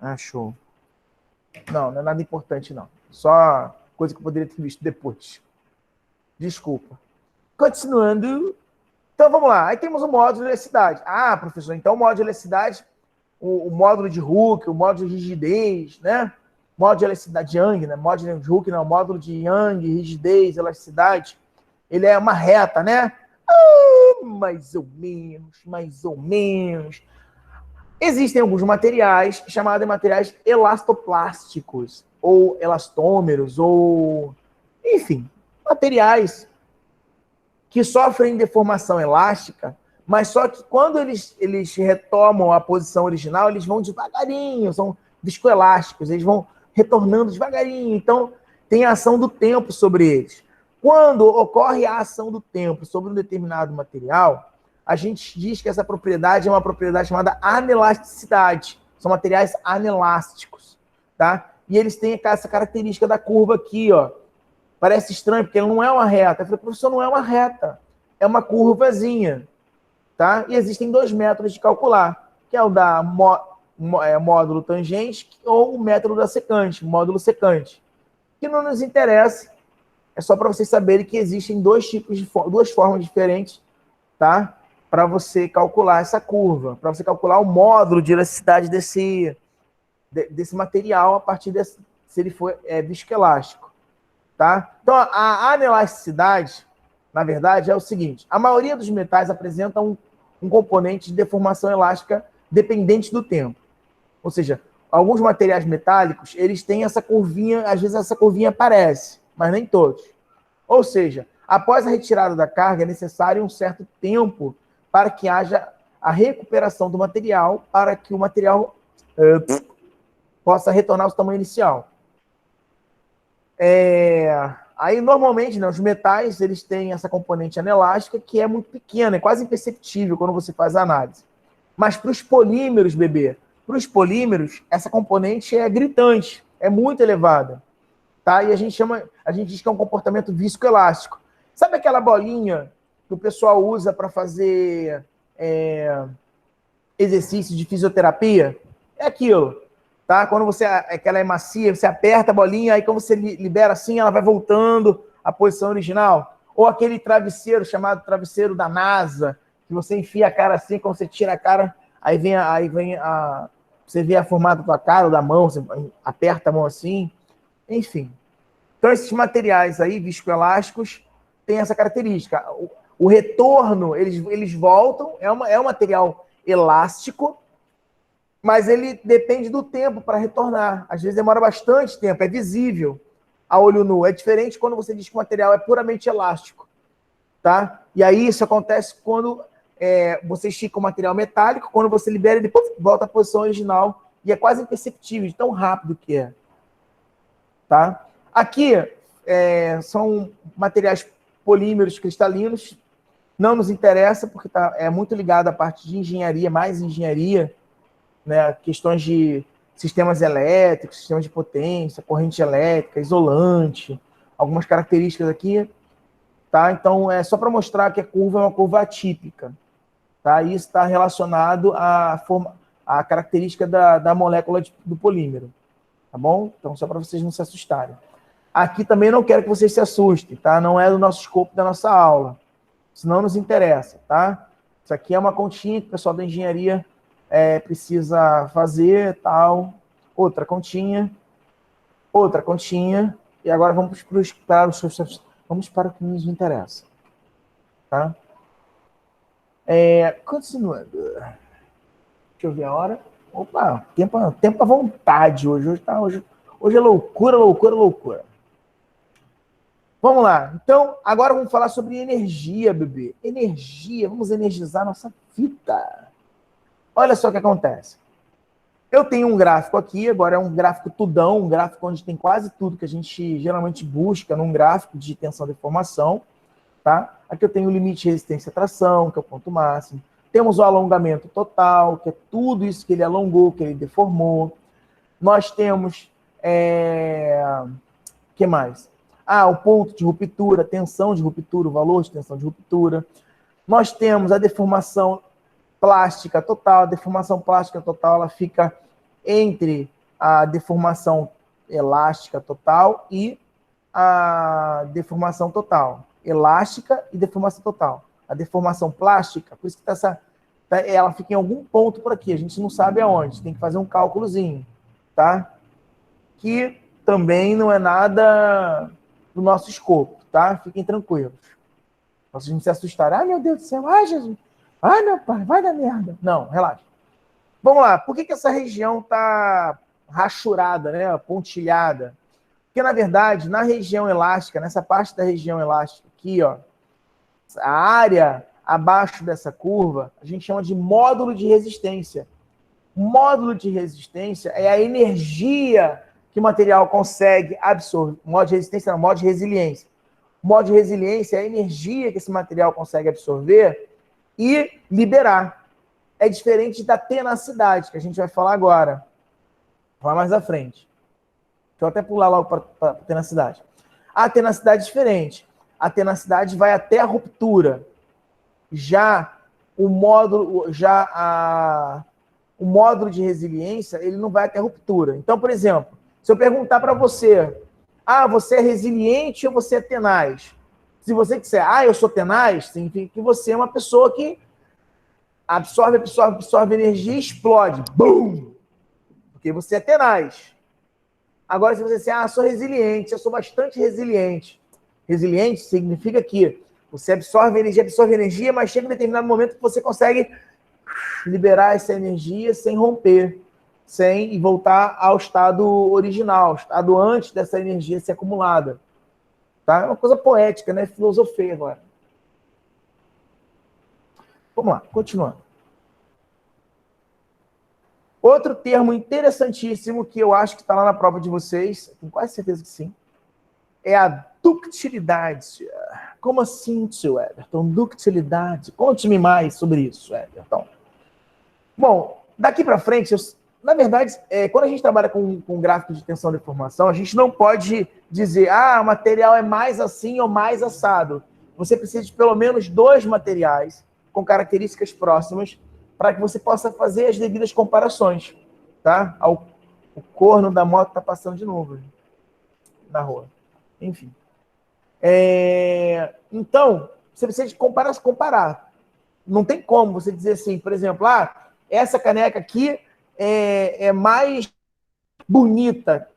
Ah, show. Não é nada importante, não. Só coisa que eu poderia ter visto depois. Desculpa. Continuando. Então, vamos lá. Aí temos o módulo de elasticidade. Ah, professor, então o módulo de elasticidade, o módulo de Hooke, o módulo de rigidez, né? Módulo de elasticidade de Young, né? Módulo de Hooke, não. Módulo de Young, rigidez, elasticidade. Ele é uma reta, né? Mais ou menos, mais ou menos. Existem alguns materiais chamados de materiais elastoplásticos, ou elastômeros, ou... enfim, materiais que sofrem deformação elástica, mas só que quando eles retomam a posição original, eles vão devagarinho, são viscoelásticos, eles vão retornando devagarinho, então tem a ação do tempo sobre eles. Quando ocorre a ação do tempo sobre um determinado material, a gente diz que essa propriedade é uma propriedade chamada anelasticidade. São materiais anelásticos, tá? E eles têm essa característica da curva aqui, ó. Parece estranho, porque não é uma reta. Eu falei, professor, não é uma reta. É uma curvazinha, tá? E existem 2 métodos de calcular, que é o da módulo tangente ou o método da secante, módulo secante. Que não nos interessa, é só para vocês saberem que existem 2 formas diferentes, tá? Para você calcular essa curva, para você calcular o módulo de elasticidade desse material a partir se ele for viscoelástico, tá? Então, a anelasticidade, na verdade, é o seguinte: a maioria dos metais apresentam um componente de deformação elástica dependente do tempo. Ou seja, alguns materiais metálicos, eles têm essa curvinha, às vezes essa curvinha aparece, mas nem todos. Ou seja, após a retirada da carga, é necessário um certo tempo para que haja a recuperação do material, para que o material possa retornar ao seu tamanho inicial. Aí, normalmente, né, os metais, eles têm essa componente anelástica que é muito pequena, é quase imperceptível quando você faz a análise. Mas para os polímeros, bebê, para os polímeros, essa componente é gritante, é muito elevada. Tá? E a gente diz que é um comportamento viscoelástico. Sabe aquela bolinha que o pessoal usa para fazer exercício de fisioterapia? É aquilo, tá? Quando ela é macia, você aperta a bolinha, aí quando você libera assim, ela vai voltando à posição original. Ou aquele travesseiro chamado travesseiro da NASA, que você enfia a cara assim, quando você tira a cara, aí vem você vê a formato da tua cara ou da mão, você aperta a mão assim, enfim. Então, esses materiais aí, viscoelásticos, têm essa característica. O retorno, eles voltam, é um material elástico, mas ele depende do tempo para retornar. Às vezes demora bastante tempo, é visível a olho nu. É diferente quando você diz que o material é puramente elástico, tá? E aí isso acontece quando você estica o material metálico, quando você libera, ele volta à posição original e é quase imperceptível, de tão rápido que é. Tá? Aqui são materiais polímeros cristalinos, não nos interessa porque é muito ligado à parte de engenharia, mais engenharia, né? Questões de sistemas elétricos, sistemas de potência, corrente elétrica, isolante, algumas características aqui, tá? Então, é só para mostrar que a curva é uma curva atípica, tá? Isso está relacionado à característica da molécula do polímero, tá bom? Então, só para vocês não se assustarem. Aqui também não quero que vocês se assustem, tá? Não é do nosso escopo da nossa aula. Isso não nos interessa, tá? Isso aqui é uma continha que o pessoal da engenharia precisa fazer, tal. Outra continha. E agora vamos para o que nos interessa, tá? Continuando. Deixa eu ver a hora. Opa, tempo à vontade hoje. Hoje é loucura, loucura, loucura. Vamos lá. Então, agora vamos falar sobre energia, bebê. Energia. Vamos energizar nossa vida. Olha só o que acontece. Eu tenho um gráfico aqui, agora é um gráfico tudão, um gráfico onde tem quase tudo que a gente geralmente busca num gráfico de tensão e deformação, tá? Aqui eu tenho o limite de resistência à tração, que é o ponto máximo. Temos o alongamento total, que é tudo isso que ele alongou, que ele deformou. Nós temos... que mais? O ponto de ruptura, tensão de ruptura, o valor de tensão de ruptura. Nós temos a deformação plástica total. A deformação plástica total ela fica entre a deformação elástica total e a deformação total. Elástica e deformação total. A deformação plástica, por isso que ela fica em algum ponto por aqui. A gente não sabe aonde. Tem que fazer um cálculozinho, tá? Que também não é nada do nosso escopo, tá? Fiquem tranquilos. Pra vocês não se assustarem. Ai, meu Deus do céu. Ai, Jesus. Ai, meu pai, vai dar merda. Não, relaxa. Vamos lá. Por que essa região tá rachurada, né? Pontilhada? Porque, na verdade, na região elástica, nessa parte da região elástica aqui, ó, a área abaixo dessa curva, a gente chama de módulo de resistência. Módulo de resistência é a energia que o material consegue absorver. Modo de resistência não, modo de resiliência. Modo de resiliência é a energia que esse material consegue absorver e liberar. É diferente da tenacidade, que a gente vai falar agora. Vou falar mais à frente. Deixa eu até pular logo para a tenacidade. A tenacidade é diferente. A tenacidade vai até a ruptura. Já o módulo de resiliência, ele não vai até a ruptura. Então, por exemplo, se eu perguntar para você, você é resiliente ou você é tenaz? Se você disser, eu sou tenaz, significa que você é uma pessoa que absorve energia e explode. Bum! Porque você é tenaz. Agora, se você disser, sou resiliente, eu sou bastante resiliente. Resiliente significa que você absorve energia, mas chega um determinado momento que você consegue liberar essa energia sem romper, e voltar ao estado original, estado antes dessa energia ser acumulada. Tá? É uma coisa poética, né? Filosofia agora. Vamos lá, continuando. Outro termo interessantíssimo que eu acho que está lá na prova de vocês, tenho quase certeza que sim, é a ductilidade. Como assim, tio Everton? Ductilidade. Conte-me mais sobre isso, Everton. Bom, daqui para frente, na verdade, quando a gente trabalha com gráfico de tensão e deformação, a gente não pode dizer, o material é mais assim ou mais assado. Você precisa de pelo menos 2 materiais com características próximas para que você possa fazer as devidas comparações, tá? O corno da moto está passando de novo na rua. Enfim. Então, você precisa de comparar. Não tem como você dizer assim, por exemplo, essa caneca aqui é mais bonita.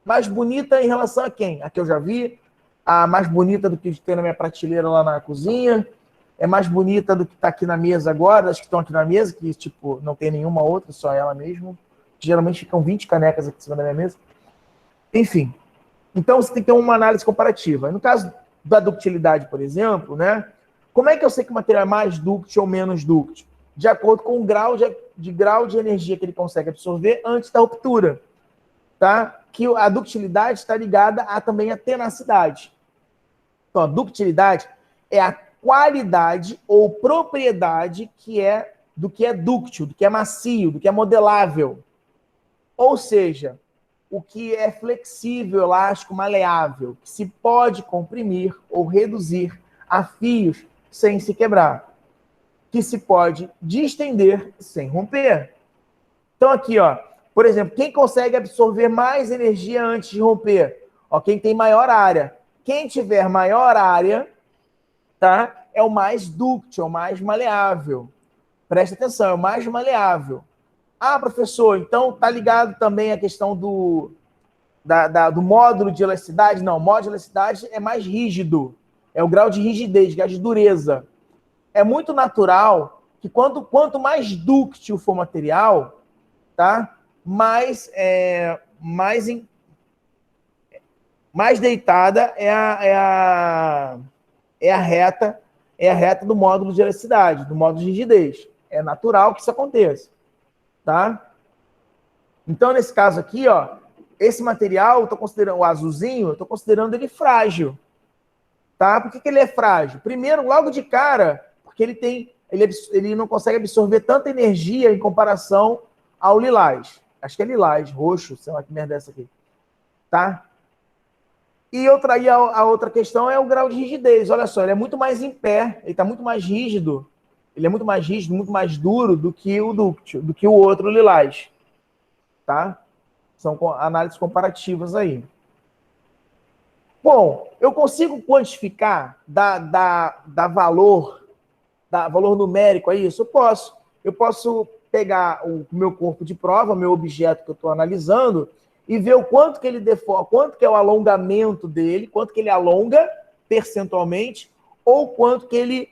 Mais bonita em relação a quem? A que eu já vi. A mais bonita do que tem na minha prateleira lá na cozinha. É mais bonita do que está aqui na mesa agora. As que estão aqui na mesa, que tipo, não tem nenhuma outra, só ela mesmo. Geralmente ficam 20 canecas aqui em cima da minha mesa. Enfim. Então, você tem que ter uma análise comparativa. No caso da ductilidade, por exemplo, né? Como é que eu sei que o material é mais dúctil ou menos dúctil? De acordo com o grau de energia que ele consegue absorver antes da ruptura. Tá? Que a ductilidade está ligada também à tenacidade. Então, a ductilidade é a qualidade ou propriedade do que é dúctil, do que é macio, do que é modelável. Ou seja, o que é flexível, elástico, maleável, que se pode comprimir ou reduzir a fios sem se quebrar, que se pode distender sem romper. Então aqui, por exemplo, quem consegue absorver mais energia antes de romper? Quem tem maior área. Quem tiver maior área, tá? É o mais dúctil, é o mais maleável. Presta atenção, é o mais maleável. Professor, então tá ligado também a questão do módulo de elasticidade? Não, o módulo de elasticidade é mais rígido. É o grau de rigidez, grau de dureza. É muito natural que quanto mais dúctil for o material, tá? Mais deitada é a reta do módulo de elasticidade, do módulo de rigidez. É natural que isso aconteça, tá? Então, nesse caso aqui, ó, esse material, eu tô considerando, o azulzinho, eu estou considerando ele frágil. Tá? Por que ele é frágil? Primeiro, logo de cara, porque ele não consegue absorver tanta energia em comparação ao lilás. Acho que é lilás, roxo, sei lá que merda é essa aqui. Tá? E a outra questão é o grau de rigidez. Olha só, ele é muito mais em pé, ele está muito mais rígido. Ele é muito mais rígido, muito mais duro do que o dúctil, do que o outro lilás. Tá? São análises comparativas aí. Bom, eu consigo quantificar, dar valor numérico a isso? Eu posso. Eu posso pegar o meu corpo de prova, meu objeto que eu estou analisando, e ver o quanto que ele deforma, quanto que é o alongamento dele, quanto que ele alonga percentualmente, ou quanto que ele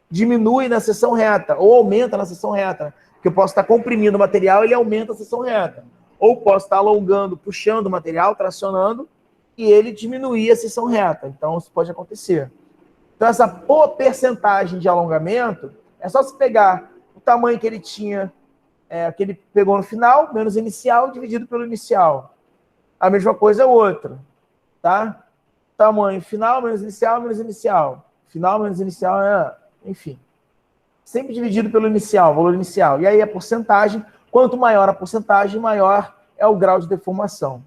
diminui na seção reta, ou aumenta na seção reta. Porque eu posso estar comprimindo o material, ele aumenta a seção reta. Ou posso estar alongando, puxando o material, tracionando, e ele diminuir a seção reta. Então, isso pode acontecer. Então, essa porcentagem de alongamento, é só se pegar o tamanho que ele tinha, que ele pegou no final, menos inicial, dividido pelo inicial. A mesma coisa é o outro, tá? Tamanho final, menos inicial, menos inicial. Final, menos inicial, enfim. Sempre dividido pelo inicial, valor inicial. E aí a porcentagem, quanto maior a porcentagem, maior é o grau de deformação.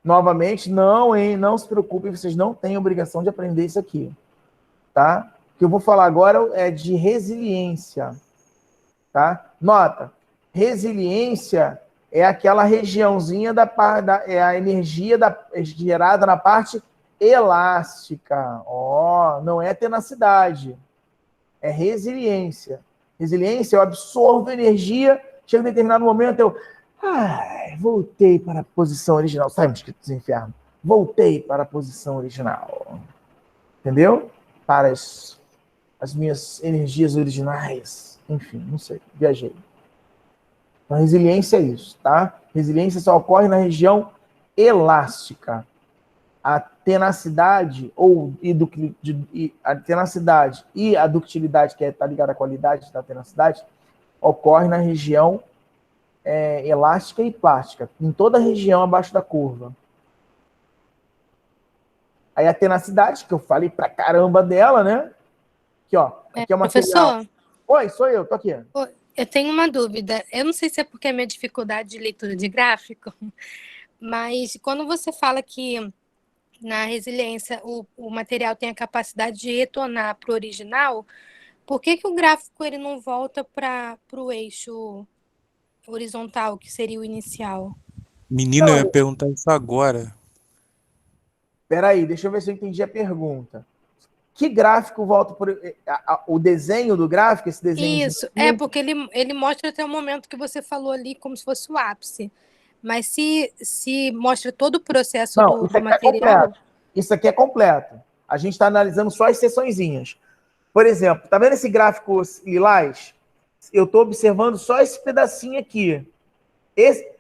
Novamente, não se preocupem, vocês não têm obrigação de aprender isso aqui, tá? O que eu vou falar agora é de resiliência, tá? Nota, resiliência é aquela regiãozinha é a energia gerada na parte elástica. Não é tenacidade, é resiliência. Resiliência, eu absorvo energia, chega em determinado momento, voltei para a posição original. Sai, mosquito dos infernos. Voltei para a posição original. Entendeu? Para as minhas energias originais. Enfim, não sei. Viajei. Então, resiliência é isso, tá? Resiliência só ocorre na região elástica. A tenacidade a tenacidade e a ductilidade, que está ligada à qualidade da tenacidade, ocorre na região elástica e plástica, em toda a região abaixo da curva. Aí a tenacidade, que eu falei pra caramba dela, né? Aqui, ó. Aqui é o material. Professor? Oi, sou eu, tô aqui. Eu tenho uma dúvida. Eu não sei se é porque é minha dificuldade de leitura de gráfico, mas quando você fala que na resiliência o material tem a capacidade de retornar para o original, por que o gráfico ele não volta para o eixo horizontal, que seria o inicial? Menino, eu ia perguntar isso agora. Peraí, deixa eu ver se eu entendi a pergunta. Que gráfico volta por... o desenho do gráfico, esse desenho... Isso, porque ele mostra até o momento que você falou ali como se fosse o ápice. Mas se mostra todo o processo do material... Isso aqui é completo. A gente está analisando só as seçõezinhas. Por exemplo, tá vendo esse gráfico lilás? Eu estou observando só esse pedacinho aqui.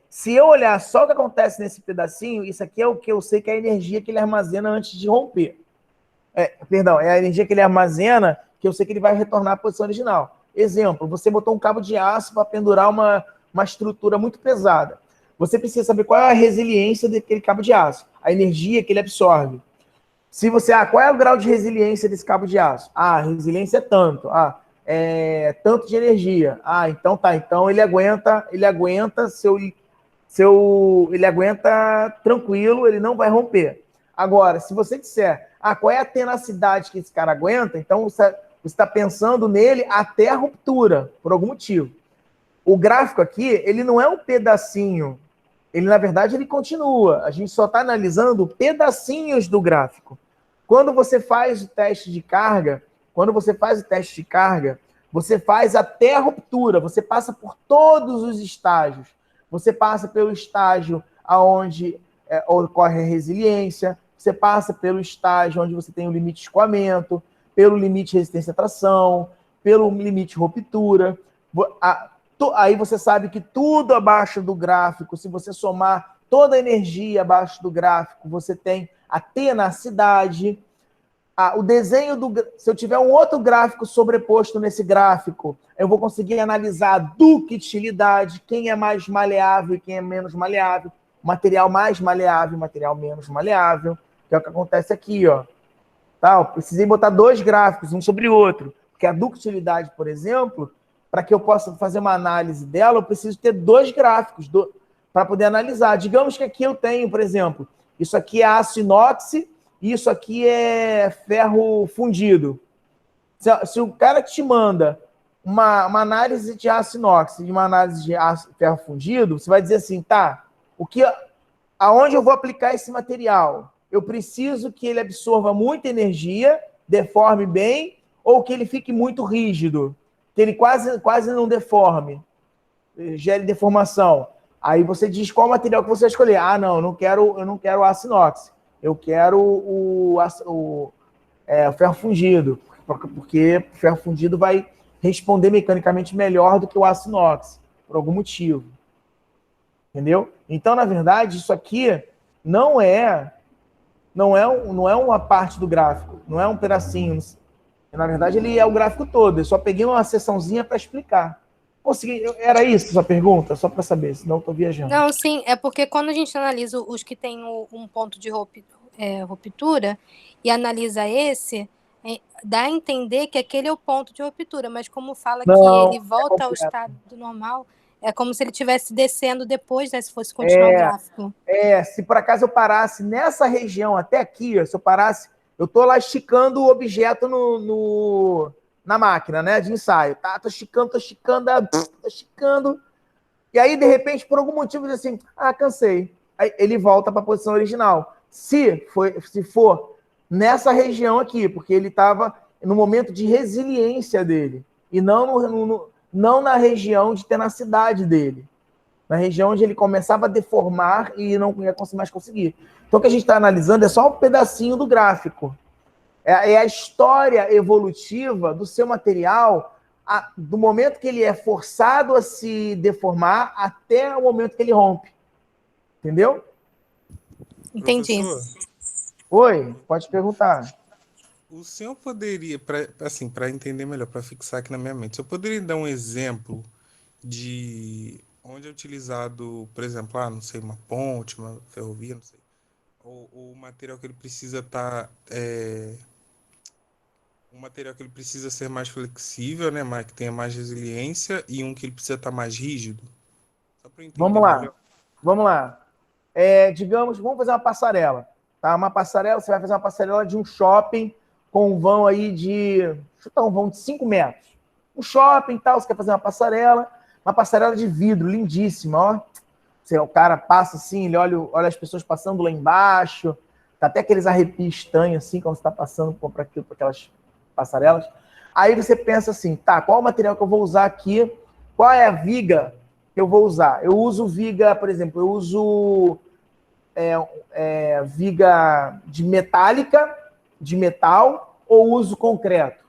Se eu olhar só o que acontece nesse pedacinho, isso aqui é o que eu sei que é a energia que ele armazena antes de romper. É a energia que ele armazena, que eu sei que ele vai retornar à posição original. Exemplo, você botou um cabo de aço para pendurar uma estrutura muito pesada. Você precisa saber qual é a resiliência daquele cabo de aço, a energia que ele absorve. Se você, qual é o grau de resiliência desse cabo de aço? A resiliência é tanto. É tanto de energia. Então tá. Então ele aguenta ele aguenta tranquilo, ele não vai romper. Agora, se você disser, qual é a tenacidade que esse cara aguenta, então você está pensando nele até a ruptura, por algum motivo. O gráfico aqui, ele não é um pedacinho. Ele, na verdade, ele continua. A gente só está analisando pedacinhos do gráfico. Quando você faz o teste de carga, você faz até a ruptura, você passa por todos os estágios. Você passa pelo estágio onde ocorre a resiliência, você passa pelo estágio onde você tem o limite de escoamento, pelo limite de resistência à tração, pelo limite de ruptura. Aí você sabe que tudo abaixo do gráfico, se você somar toda a energia abaixo do gráfico, você tem a tenacidade. o desenho se eu tiver um outro gráfico sobreposto nesse gráfico, eu vou conseguir analisar a ductilidade, quem é mais maleável e quem é menos maleável, material mais maleável, material menos maleável, que é o que acontece aqui, ó. Tá, eu precisei botar dois gráficos, um sobre o outro, porque a ductilidade, por exemplo, para que eu possa fazer uma análise dela, eu preciso ter dois gráficos para poder analisar. Digamos que aqui eu tenho, por exemplo, isso aqui é aço inox e isso aqui é ferro fundido. Se o cara que te manda uma análise de aço inox e uma análise de ferro fundido, você vai dizer assim, tá, aonde eu vou aplicar esse material? Eu preciso que ele absorva muita energia, deforme bem, ou que ele fique muito rígido, que ele quase não deforme, gere deformação. Aí você diz qual material que você vai escolher. Ah, não, eu não quero aço inox. Eu quero o ferro fundido, porque o ferro fundido vai responder mecanicamente melhor do que o aço inox, por algum motivo. Entendeu? Então, na verdade, isso aqui não é uma parte do gráfico, não é um pedacinho. Na verdade, ele é o gráfico todo. Eu só peguei uma seçãozinha para explicar. Consegui. Era isso a sua pergunta? Só para saber, senão eu estou viajando. Não, sim, é porque quando a gente analisa os que tem um ponto de ruptura e analisa esse, dá a entender que aquele é o ponto de ruptura, mas como fala que ele volta ao estado normal, é como se ele estivesse descendo depois, né, se fosse continuar o gráfico. Se por acaso eu parasse nessa região até aqui, se eu parasse, eu estou lá esticando o objeto na máquina, né, de ensaio. Tá? Tô esticando. E aí, de repente, por algum motivo, diz assim, cansei. Aí ele volta para a posição original. Se for nessa região aqui, porque ele estava no momento de resiliência dele, e não na região de tenacidade dele. Na região onde ele começava a deformar e não ia mais conseguir. Então, o que a gente está analisando é só um pedacinho do gráfico. É a história evolutiva do seu material, do momento que ele é forçado a se deformar até o momento que ele rompe. Entendeu? Entendi. Professor, Oi, pode perguntar. o senhor poderia, para entender melhor, para fixar aqui na minha mente, o senhor poderia dar um exemplo de onde é utilizado, por exemplo, não sei, uma ponte, uma ferrovia, não sei, ou o material que ele precisa estar... um material que ele precisa ser mais flexível, né, que tenha mais resiliência, e um que ele precisa estar mais rígido? Só para entender melhor. Vamos lá. Digamos, vamos fazer uma passarela. Tá? Você vai fazer uma passarela de um shopping com um vão aí um vão de 5 metros. Um shopping e tal, você quer fazer uma passarela de vidro, lindíssima, ó. O cara passa assim, ele olha as pessoas passando lá embaixo, tá até aqueles arrepios estranhos, assim, quando você está passando por aquelas passarelas. Aí você pensa assim, tá, qual o material que eu vou usar aqui? Qual é a viga que eu vou usar? Eu uso viga, por exemplo, eu uso viga de metálica, de metal, ou uso concreto?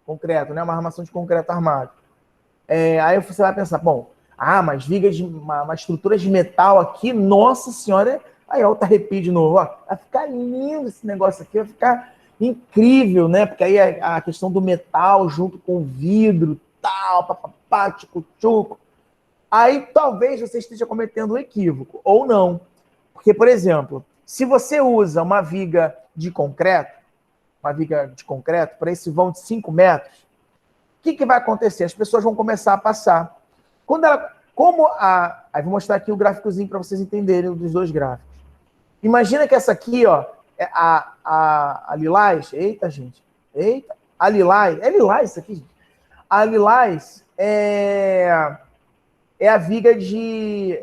Concreto, né? Uma armação de concreto armado. Aí você vai pensar, bom, mas viga uma estrutura de metal aqui, nossa senhora, aí ó, arrepio de novo, ó, vai ficar lindo esse negócio aqui, vai ficar incrível, né? Porque aí a questão do metal junto com o vidro, tal, papapá, tchucu-tchucu. Aí talvez você esteja cometendo um equívoco, ou não. Porque, por exemplo, se você usa uma viga de concreto para esse vão de 5 metros, o que vai acontecer? As pessoas vão começar a passar. Aí vou mostrar aqui o gráficozinho para vocês entenderem dos dois gráficos. Imagina que essa aqui, ó, a lilás. Eita, gente. Eita. A lilás. É lilás isso aqui, gente? A lilás é a viga de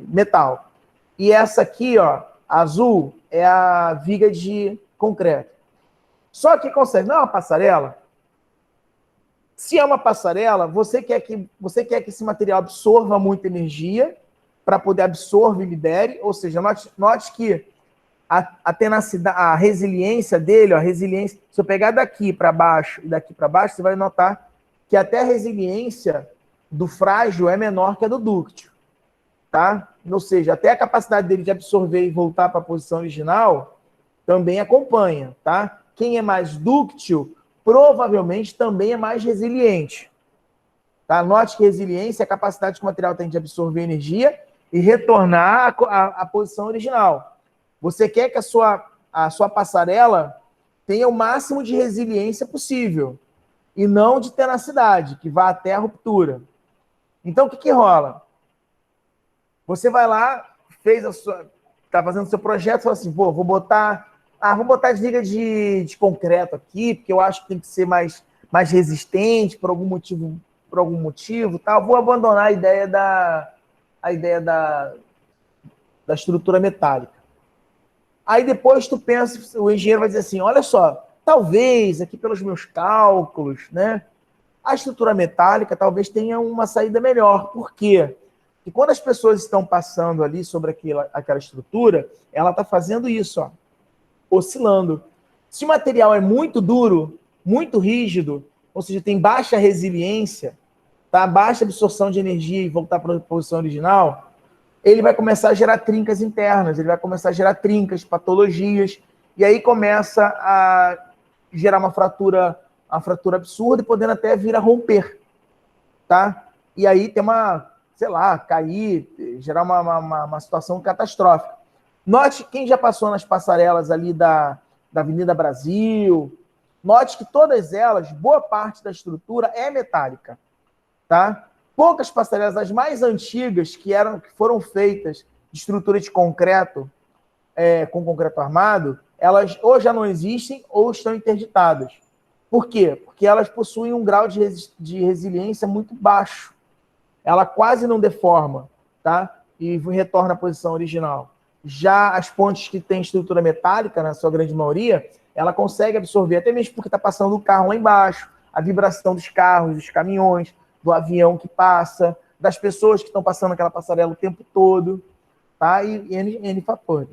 metal. E essa aqui, ó, azul, é a viga de concreto. Só que consegue, não é uma passarela? Se é uma passarela, você quer que esse material absorva muita energia para poder absorver e libere, ou seja, note que a tenacidade, a resiliência dele, se eu pegar daqui para baixo e daqui para baixo, você vai notar que até a resiliência do frágil é menor que a do dúctil, tá? Ou seja, até a capacidade dele de absorver e voltar para a posição original também acompanha, tá? Quem é mais dúctil, provavelmente também é mais resiliente. Tá? Note que resiliência é a capacidade que o material tem de absorver energia e retornar à posição original. Você quer que a sua passarela tenha o máximo de resiliência possível e não de tenacidade, que vá até a ruptura. Então, o que rola? Você vai lá, está fazendo o seu projeto, fala assim, vou botar as ligas de concreto aqui, porque eu acho que tem que ser mais resistente por algum motivo, tal. Vou abandonar a ideia da estrutura metálica. Aí depois tu pensa, o engenheiro vai dizer assim, olha só, talvez, aqui pelos meus cálculos, né, a estrutura metálica talvez tenha uma saída melhor. Por quê? Porque quando as pessoas estão passando ali sobre aquela estrutura, ela está fazendo isso, ó, oscilando. Se o material é muito duro, muito rígido, ou seja, tem baixa resiliência, tá? Baixa absorção de energia e voltar para a posição original, ele vai começar a gerar trincas internas, ele vai começar a gerar trincas, patologias, e aí começa a gerar uma fratura absurda e podendo até vir a romper, tá? E aí tem cair, gerar uma situação catastrófica. Note quem já passou nas passarelas ali da Avenida Brasil, note que todas elas, boa parte da estrutura é metálica, tá? Poucas passarelas, as mais antigas, que foram feitas de estrutura de concreto, com concreto armado, elas ou já não existem ou estão interditadas. Por quê? Porque elas possuem um grau de resiliência muito baixo. Ela quase não deforma, tá? E retorna à posição original. Já as pontes que têm estrutura metálica, na sua grande maioria, ela consegue absorver, até mesmo porque está passando o carro lá embaixo, a vibração dos carros, dos caminhões, do avião que passa, das pessoas que estão passando aquela passarela o tempo todo, tá? E N fatores.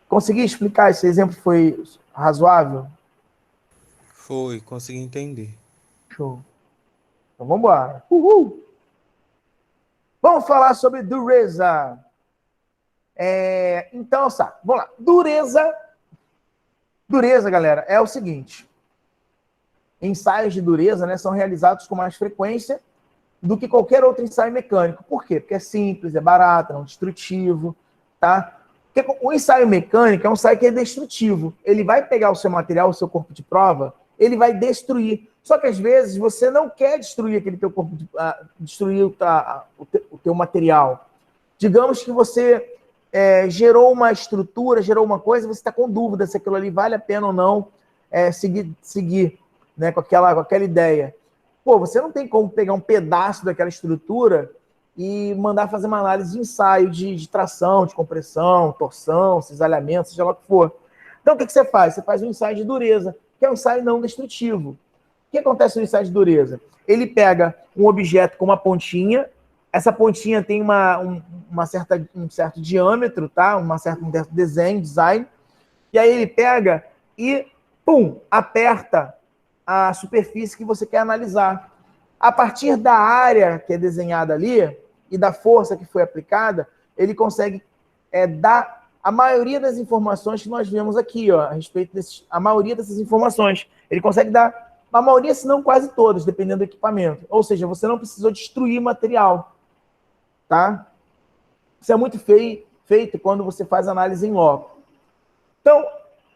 Consegui explicar? Esse exemplo foi razoável? Foi, consegui entender. Show. Então, vamos embora. Uhul! Vamos falar sobre dureza. Então, vamos lá. Dureza, galera, é o seguinte. Ensaios de dureza, né, são realizados com mais frequência do que qualquer outro ensaio mecânico. Por quê? Porque é simples, é barato, não é destrutivo, tá? Porque o ensaio mecânico é um ensaio que é destrutivo. Ele vai pegar o seu material, o seu corpo de prova, ele vai destruir. Só que às vezes você não quer destruir aquele teu corpo, destruir o teu material. Digamos que você gerou uma estrutura, gerou uma coisa, você está com dúvida se aquilo ali vale a pena ou não seguir, né, com aquela ideia. Pô, você não tem como pegar um pedaço daquela estrutura e mandar fazer uma análise de ensaio de tração, de compressão, torção, cisalhamento, seja lá o que for. Então, o que você faz? Você faz um ensaio de dureza, que é um ensaio não destrutivo. O que acontece no ensaio de dureza? Ele pega um objeto com uma pontinha, essa pontinha tem um certo diâmetro, tá? Um certo design, e aí ele pega e, pum, aperta a superfície que você quer analisar. A partir da área que é desenhada ali e da força que foi aplicada, ele consegue dar a maioria das informações que nós vemos aqui, ó, a respeito a maioria dessas informações. Ele consegue dar a maioria, se não quase todas, dependendo do equipamento. Ou seja, você não precisou destruir material, tá? Isso é muito feito quando você faz análise em loco. Então,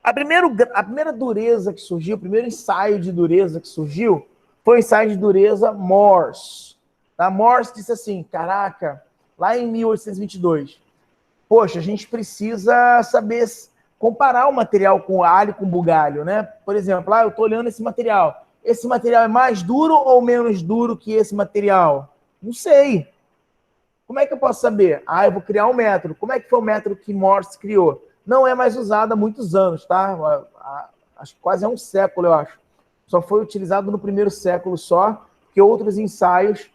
a primeira dureza que surgiu, o primeiro ensaio de dureza que surgiu, foi o ensaio de dureza Morse. Tá? Morse disse assim, caraca, lá em 1822, poxa, a gente precisa saber comparar o material com alho, com bugalho, né? Por exemplo, eu estou olhando esse material é mais duro ou menos duro que esse material? Não sei. Como é que eu posso saber? Eu vou criar um método. Como é que foi o método que Morse criou? Não é mais usado há muitos anos, tá? Acho que quase há um século, eu acho. Só foi utilizado no primeiro século só, que outros ensaios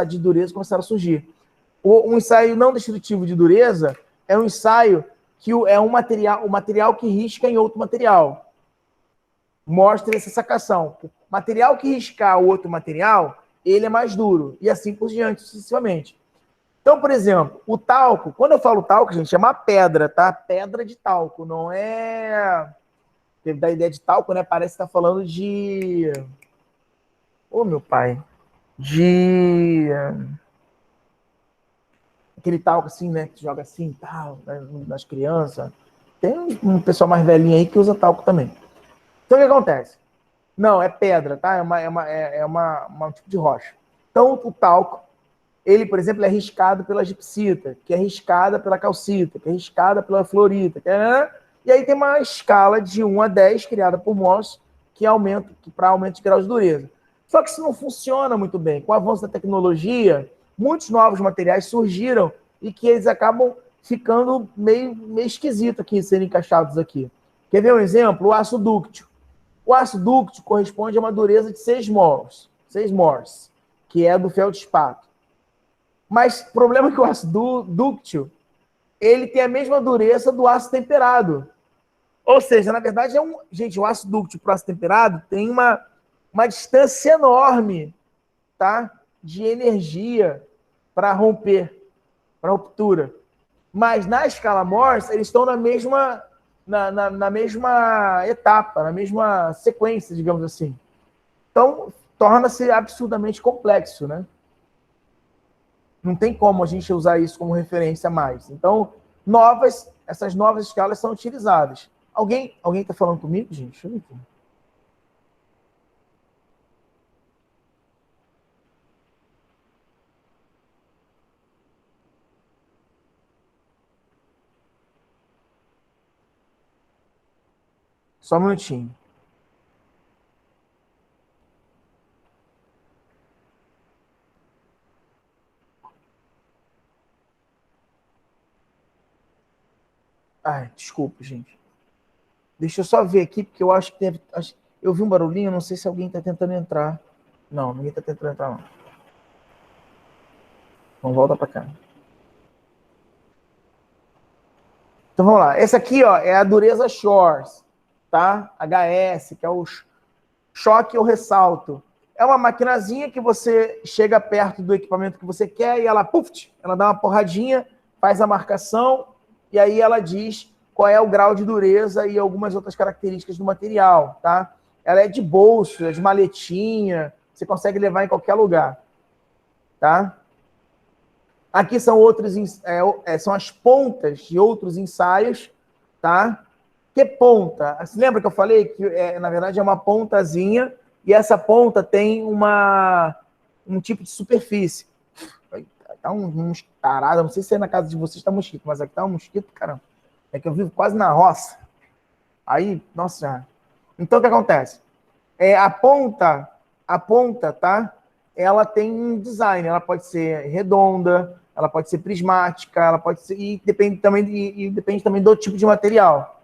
de dureza começaram a surgir. Um ensaio não destrutivo de dureza é um ensaio que é um material que risca em outro material. Mostra essa sacação. O material que riscar o outro material, ele é mais duro. E assim por diante, sucessivamente. Então, por exemplo, o talco, quando eu falo talco, gente, é uma pedra, tá? Pedra de talco, não é... Da ideia de talco, né? Parece que tá falando de... Ô, meu pai. De... Aquele talco assim, né? Que joga assim, tal, nas crianças. Tem um pessoal mais velhinho aí que usa talco também. Então, o que acontece? Não, é pedra, tá? Um tipo de rocha. Então, o talco, ele, por exemplo, é riscado pela gipsita, que é riscada pela calcita, que é riscada pela fluorita. E aí tem uma escala de 1 a 10 criada por Mohs, que aumenta para aumento de grau de dureza. Só que isso não funciona muito bem. Com o avanço da tecnologia, muitos novos materiais surgiram e que eles acabam ficando meio esquisito aqui, serem encaixados aqui. Quer ver um exemplo? O aço dúctil. O aço dúctil corresponde a uma dureza de 6 mors, que é do feldespato. Mas o problema é que o ácido dúctil, ele tem a mesma dureza do ácido temperado. Ou seja, na verdade, gente, o ácido dúctil para o ácido temperado tem uma distância enorme, tá? De energia para romper, para ruptura. Mas na escala Morse, eles estão na mesma etapa, na mesma sequência, digamos assim. Então, torna-se absurdamente complexo, né? Não tem como a gente usar isso como referência mais. Então, essas novas escalas são utilizadas. Alguém está falando comigo, gente? Deixa eu ver aqui. Só um minutinho. Ai, desculpa, gente. Deixa eu só ver aqui, porque eu acho que deve... Eu vi um barulhinho, não sei se alguém está tentando entrar. Não, ninguém está tentando entrar, não. Então, volta para cá. Então, vamos lá. Essa aqui, ó, é a dureza Shores, tá? HS, que é o choque ou ressalto. É uma maquinazinha que você chega perto do equipamento que você quer e ela, puf, ela dá uma porradinha, faz a marcação e aí ela diz qual é o grau de dureza e algumas outras características do material, tá? Ela é de bolso, é de maletinha, você consegue levar em qualquer lugar, tá? Aqui são são as pontas de outros ensaios, tá? Que ponta? Você lembra que eu falei que, na verdade, é uma pontazinha e essa ponta tem um tipo de superfície. Tá um mosquitarada, não sei se é na casa de vocês tá mosquito, mas aqui tá um mosquito, caramba. É que eu vivo quase na roça. Aí, nossa. Então, o que acontece? A ponta, tá? Ela tem um design, ela pode ser redonda, ela pode ser prismática, ela pode ser... E depende também do tipo de material.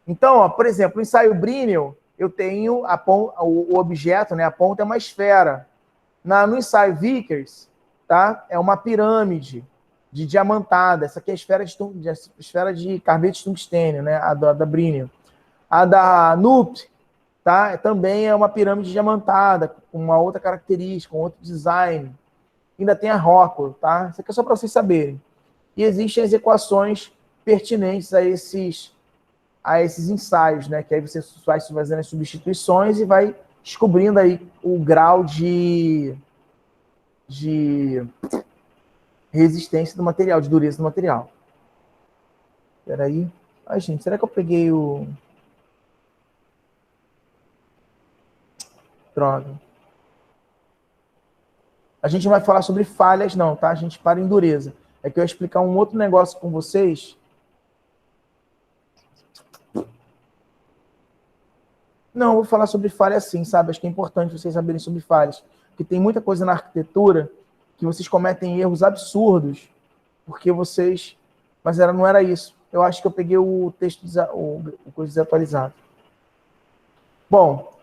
Então, ó, por exemplo, no ensaio Brinell, eu tenho o objeto, né? A ponta é uma esfera. No ensaio Vickers, tá? É uma pirâmide de diamantada. Essa aqui é a esfera de carbeto de tungstênio, né? A da Brinell. A da Nup, tá? Também é uma pirâmide diamantada, com uma outra característica, um outro design. Ainda tem a Rockwell, tá? Isso aqui é só para vocês saberem. E existem as equações pertinentes a esses ensaios, né? Que aí você vai fazendo as substituições e vai descobrindo aí o grau de resistência do material, de dureza do material. Espera aí. Ai, gente, será que eu peguei o... Droga. A gente não vai falar sobre falhas, não, tá? A gente para em dureza. É que eu ia explicar um outro negócio com vocês. Não, eu vou falar sobre falhas sim, sabe? Acho que é importante vocês saberem sobre falhas. Porque tem muita coisa na arquitetura que vocês cometem erros absurdos porque vocês... Mas não era isso. Eu acho que eu peguei o texto, o coisa desatualizado. Bom,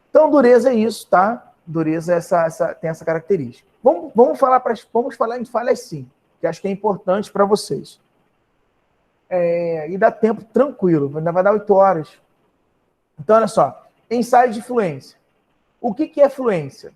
então dureza é isso, tá? Dureza tem essa característica. Vamos falar em falhas sim, que acho que é importante para vocês. E dá tempo tranquilo, ainda vai dar 8 horas. Então, olha só, ensaio de fluência. O que é fluência?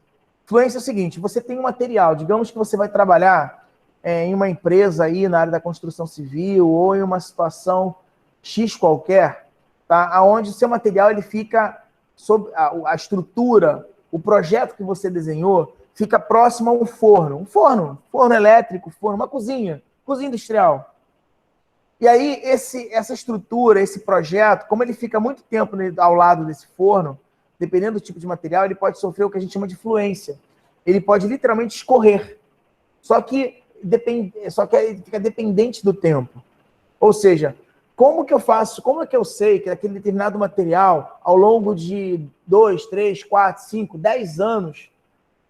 Fluência é o seguinte, você tem um material, digamos que você vai trabalhar em uma empresa aí na área da construção civil ou em uma situação X qualquer, tá? Onde o seu material ele fica sob a estrutura, o projeto que você desenhou fica próximo a um forno elétrico, uma cozinha industrial. E aí essa estrutura, esse projeto, como ele fica muito tempo ao lado desse forno, dependendo do tipo de material, ele pode sofrer o que a gente chama de fluência. Ele pode literalmente escorrer. Só que ele fica dependente do tempo. Ou seja, como é que eu sei que aquele determinado material, ao longo de 2, 3, 4, 5, 10 anos,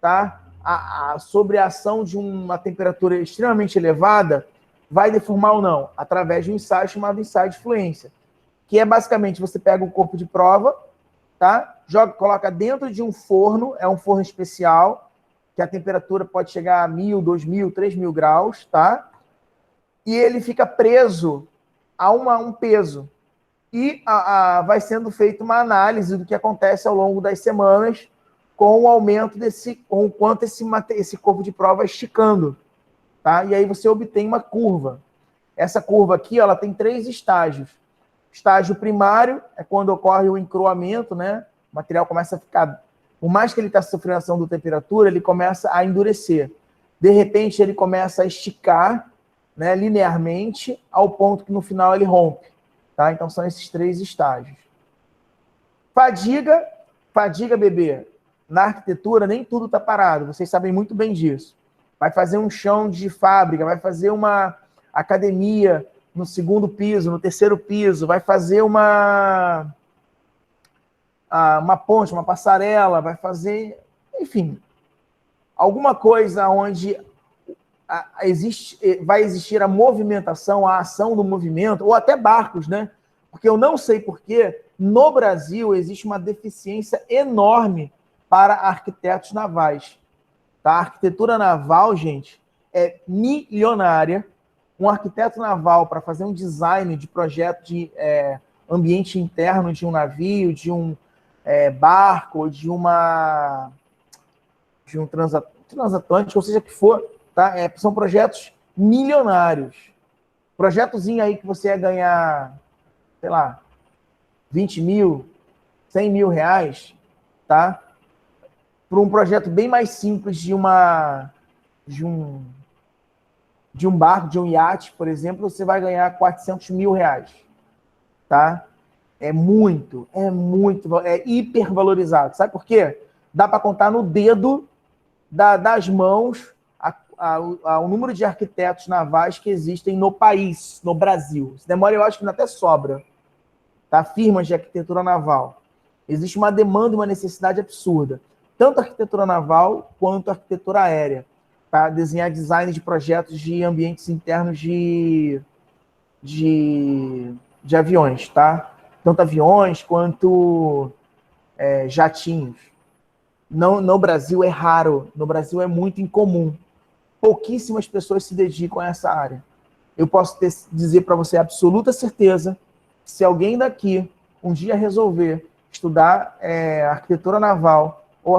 tá? Sobre a ação de uma temperatura extremamente elevada, vai deformar ou não? Através de um ensaio chamado ensaio de fluência, que é basicamente você pega o corpo de prova, tá? Coloca dentro de um forno, é um forno especial, que a temperatura pode chegar a 1.000, 2.000, 3.000 graus, tá? E ele fica preso a um peso. E vai sendo feita uma análise do que acontece ao longo das semanas com o aumento com o quanto esse corpo de prova vai esticando, tá? E aí você obtém uma curva. Essa curva aqui, ela tem 3 estágios. Estágio primário é quando ocorre o encroamento, né? O material começa a ficar... Por mais que ele está sofrendo ação da temperatura, ele começa a endurecer. De repente, ele começa a esticar, né, linearmente, ao ponto que no final ele rompe. Tá? Então, são esses 3 estágios. Fadiga, bebê. Na arquitetura, nem tudo está parado. Vocês sabem muito bem disso. Vai fazer um chão de fábrica, vai fazer uma academia no 2º piso, no 3º piso, vai fazer uma ponte, uma passarela, vai fazer, enfim, alguma coisa onde vai existir a movimentação, a ação do movimento, ou até barcos, né? Porque eu não sei porquê, no Brasil existe uma deficiência enorme para arquitetos navais. Tá? A arquitetura naval, gente, é milionária. Um arquiteto naval, para fazer um design de projeto de ambiente interno de um navio, de um barco, de um transatlântico, ou seja, que for, tá? São projetos milionários. Projetozinho aí que você ia ganhar, sei lá, 20 mil, 100 mil reais, tá? Para um projeto bem mais simples de um barco, de um iate, por exemplo, você vai ganhar 400 mil reais, tá? É hipervalorizado. Sabe por quê? Dá para contar no dedo das mãos o número de arquitetos navais que existem no país, no Brasil. Se demora, eu acho que ainda até sobra. Tá? Firmas de arquitetura naval. Existe uma demanda, uma necessidade absurda. Tanto a arquitetura naval quanto a arquitetura aérea. Tá? Desenhar design de projetos de ambientes internos de aviões, tá? Tanto aviões quanto jatinhos. No Brasil é raro, no Brasil é muito incomum. Pouquíssimas pessoas se dedicam a essa área. Eu posso dizer para você absoluta certeza que se alguém daqui um dia resolver estudar arquitetura naval ou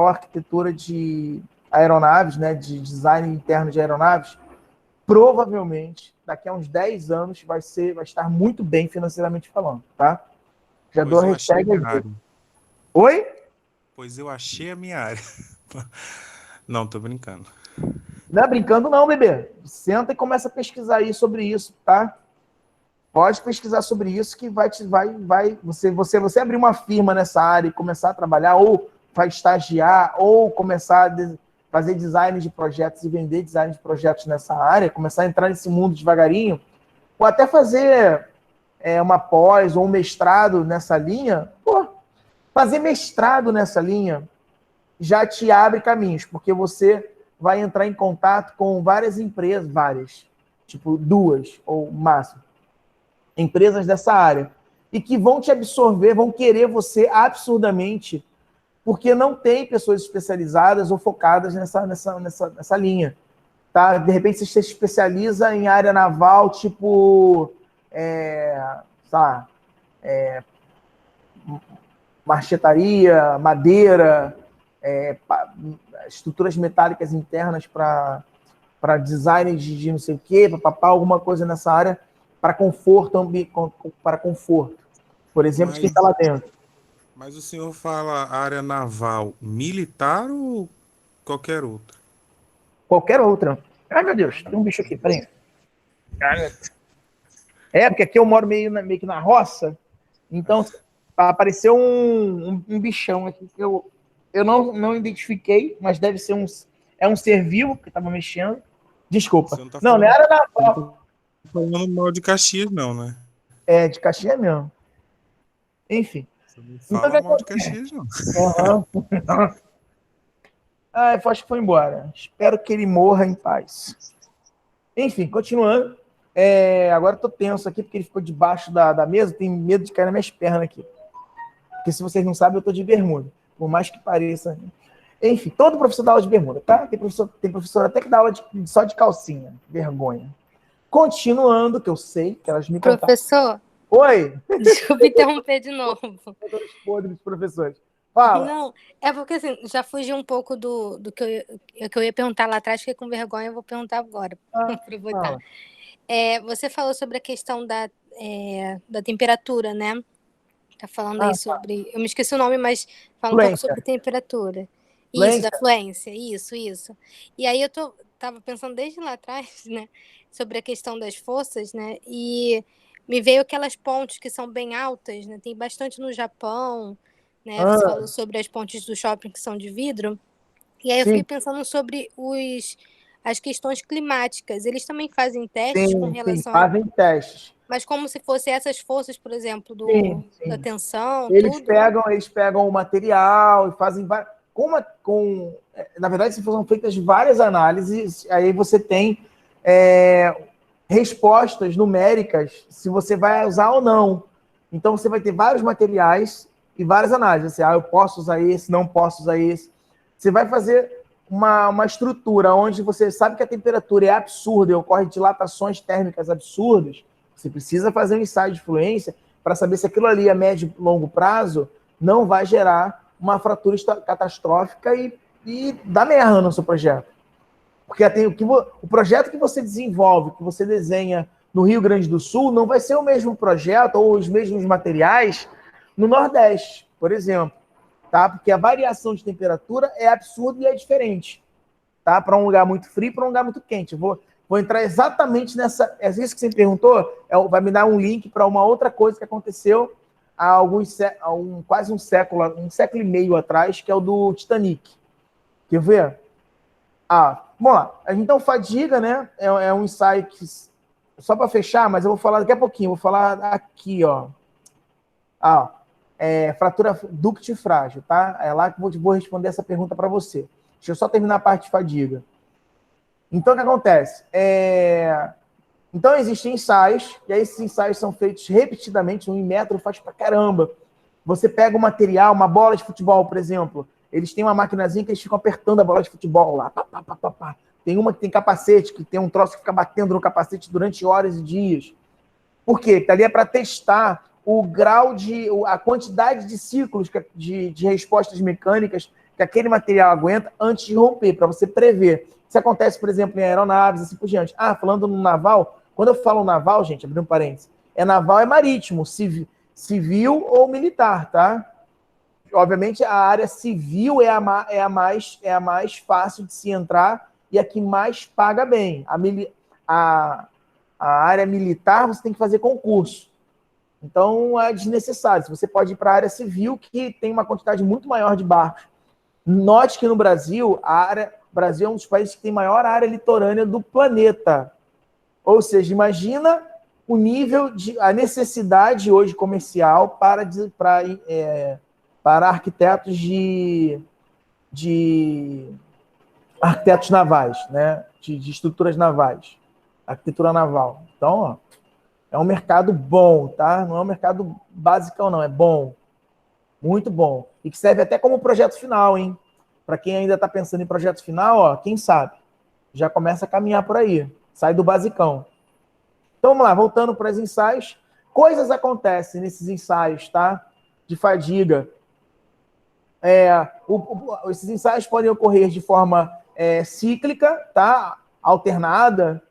arquitetura de aeronaves, né, de design interno de aeronaves, provavelmente, daqui a uns 10 anos, vai estar muito bem financeiramente falando, tá? Já Pois dou a eu achei a hashtag minha aqui. área. Oi? Pois eu achei a minha área. Não, tô brincando. Não é brincando não, bebê. Senta e começa a pesquisar aí sobre isso, tá? Pode pesquisar sobre isso que você abrir uma firma nessa área e começar a trabalhar, ou vai estagiar, ou começar a fazer design de projetos e vender design de projetos nessa área, começar a entrar nesse mundo devagarinho, ou até fazer uma pós ou um mestrado nessa linha. Pô, fazer mestrado nessa linha já te abre caminhos, porque você vai entrar em contato com várias empresas, tipo 2 ou máximo, empresas dessa área, e que vão te absorver, vão querer você absurdamente, porque não tem pessoas especializadas ou focadas nessa linha. Tá? De repente, você se especializa em área naval, tipo, marchetaria, madeira, estruturas metálicas internas para para design de não sei o quê, papapá, alguma coisa nessa área para conforto, para conforto. Por exemplo, de quem está lá dentro. Mas o senhor fala área naval militar ou qualquer outra? Qualquer outra. Ai, meu Deus, tem um bicho aqui, peraí. Porque aqui eu moro meio que na roça, então apareceu um bichão aqui que eu não identifiquei, mas deve ser um ser vivo que estava mexendo. Desculpa. Você não tá Não era naval. falando mal de Caxias, não, né? É, de Caxias mesmo. Enfim. Você não Então, fala mal de Caxias, não. Uhum. Acho que foi embora. Espero que ele morra em paz. Enfim, continuando. Agora eu tô tenso aqui, porque ele ficou debaixo da mesa. Tenho medo de cair nas minhas pernas aqui. Porque se vocês não sabem, eu tô de bermuda. Por mais que pareça. Enfim, todo professor dá aula de bermuda, tá? Tem professor até que dá aula só de calcinha. Vergonha. Continuando, que eu sei que elas me contaram. Professor, Oi! desculpa interromper de novo. Podres dos professores. Fala. Não, é porque assim, já fugi um pouco do que eu ia perguntar lá atrás, fiquei com vergonha, eu vou perguntar agora, para aproveitar. Você falou sobre a questão da temperatura, né? Tá falando aí sobre... Eu me esqueci o nome, mas fala um pouco sobre temperatura. Isso, da fluência, isso. E aí eu tava pensando desde lá atrás, né? Sobre a questão das forças, né? E me veio aquelas pontes que são bem altas, né? Tem bastante no Japão, né? Você falou sobre as pontes do shopping que são de vidro. E aí eu fiquei pensando sobre as questões climáticas. Eles também fazem testes com relação... fazem testes. Mas como se fossem essas forças, por exemplo, da tensão, eles tudo? Eles pegam o material e fazem... Na verdade, são feitas várias análises, aí você tem respostas numéricas se você vai usar ou não. Então, você vai ter vários materiais e várias análises. Eu posso usar esse, não posso usar esse. Você vai fazer uma estrutura onde você sabe que a temperatura é absurda e ocorre dilatações térmicas absurdas. Você precisa fazer um ensaio de fluência para saber se aquilo ali a médio e longo prazo não vai gerar uma fratura catastrófica e dar merda no seu projeto. Porque o projeto que você desenvolve, que você desenha no Rio Grande do Sul, não vai ser o mesmo projeto ou os mesmos materiais no Nordeste, por exemplo. Tá? Porque a variação de temperatura é absurda e é diferente. Tá? Para um lugar muito frio e para um lugar muito quente. Eu vou entrar exatamente nessa... É isso que você me perguntou? Vai me dar um link para uma outra coisa que aconteceu há quase um século e meio atrás, que é o do Titanic. Quer ver? Vamos lá. Então, fadiga, né? É um ensaio que... Só para fechar, mas eu vou falar daqui a pouquinho. Vou falar aqui, ó. Fratura dúctil frágil, tá? É lá que eu vou responder essa pergunta para você. Deixa eu só terminar a parte de fadiga. Então, o que acontece? Então, existem ensaios, e aí esses ensaios são feitos repetidamente, um método faz pra caramba. Você pega um material, uma bola de futebol, por exemplo, eles têm uma maquinazinha que eles ficam apertando a bola de futebol lá. Tem uma que tem capacete, que tem um troço que fica batendo no capacete durante horas e dias. Por quê? Porque ali é para testar o grau a quantidade de ciclos de respostas mecânicas que aquele material aguenta antes de romper, para você prever. Isso acontece, por exemplo, em aeronaves, assim por diante. Falando no naval, quando eu falo naval, gente, abrindo um parênteses, naval é marítimo, civil ou militar, tá? Obviamente, a área civil é a mais fácil de se entrar e a que mais paga bem. A área militar, você tem que fazer concurso. Então, é desnecessário. Você pode ir para a área civil, que tem uma quantidade muito maior de barcos. Note que no Brasil, o Brasil é um dos países que tem maior área litorânea do planeta. Ou seja, imagina o nível a necessidade hoje comercial para arquitetos de arquitetos navais, né? De estruturas navais, arquitetura naval. Então, é um mercado bom, tá? Não é um mercado basicão, não. É bom. Muito bom. E que serve até como projeto final, hein? Para quem ainda está pensando em projeto final, quem sabe? Já começa a caminhar por aí. Sai do basicão. Então, vamos lá. Voltando para os ensaios. Coisas acontecem nesses ensaios, tá? De fadiga. Esses ensaios podem ocorrer de forma cíclica, tá? alternada,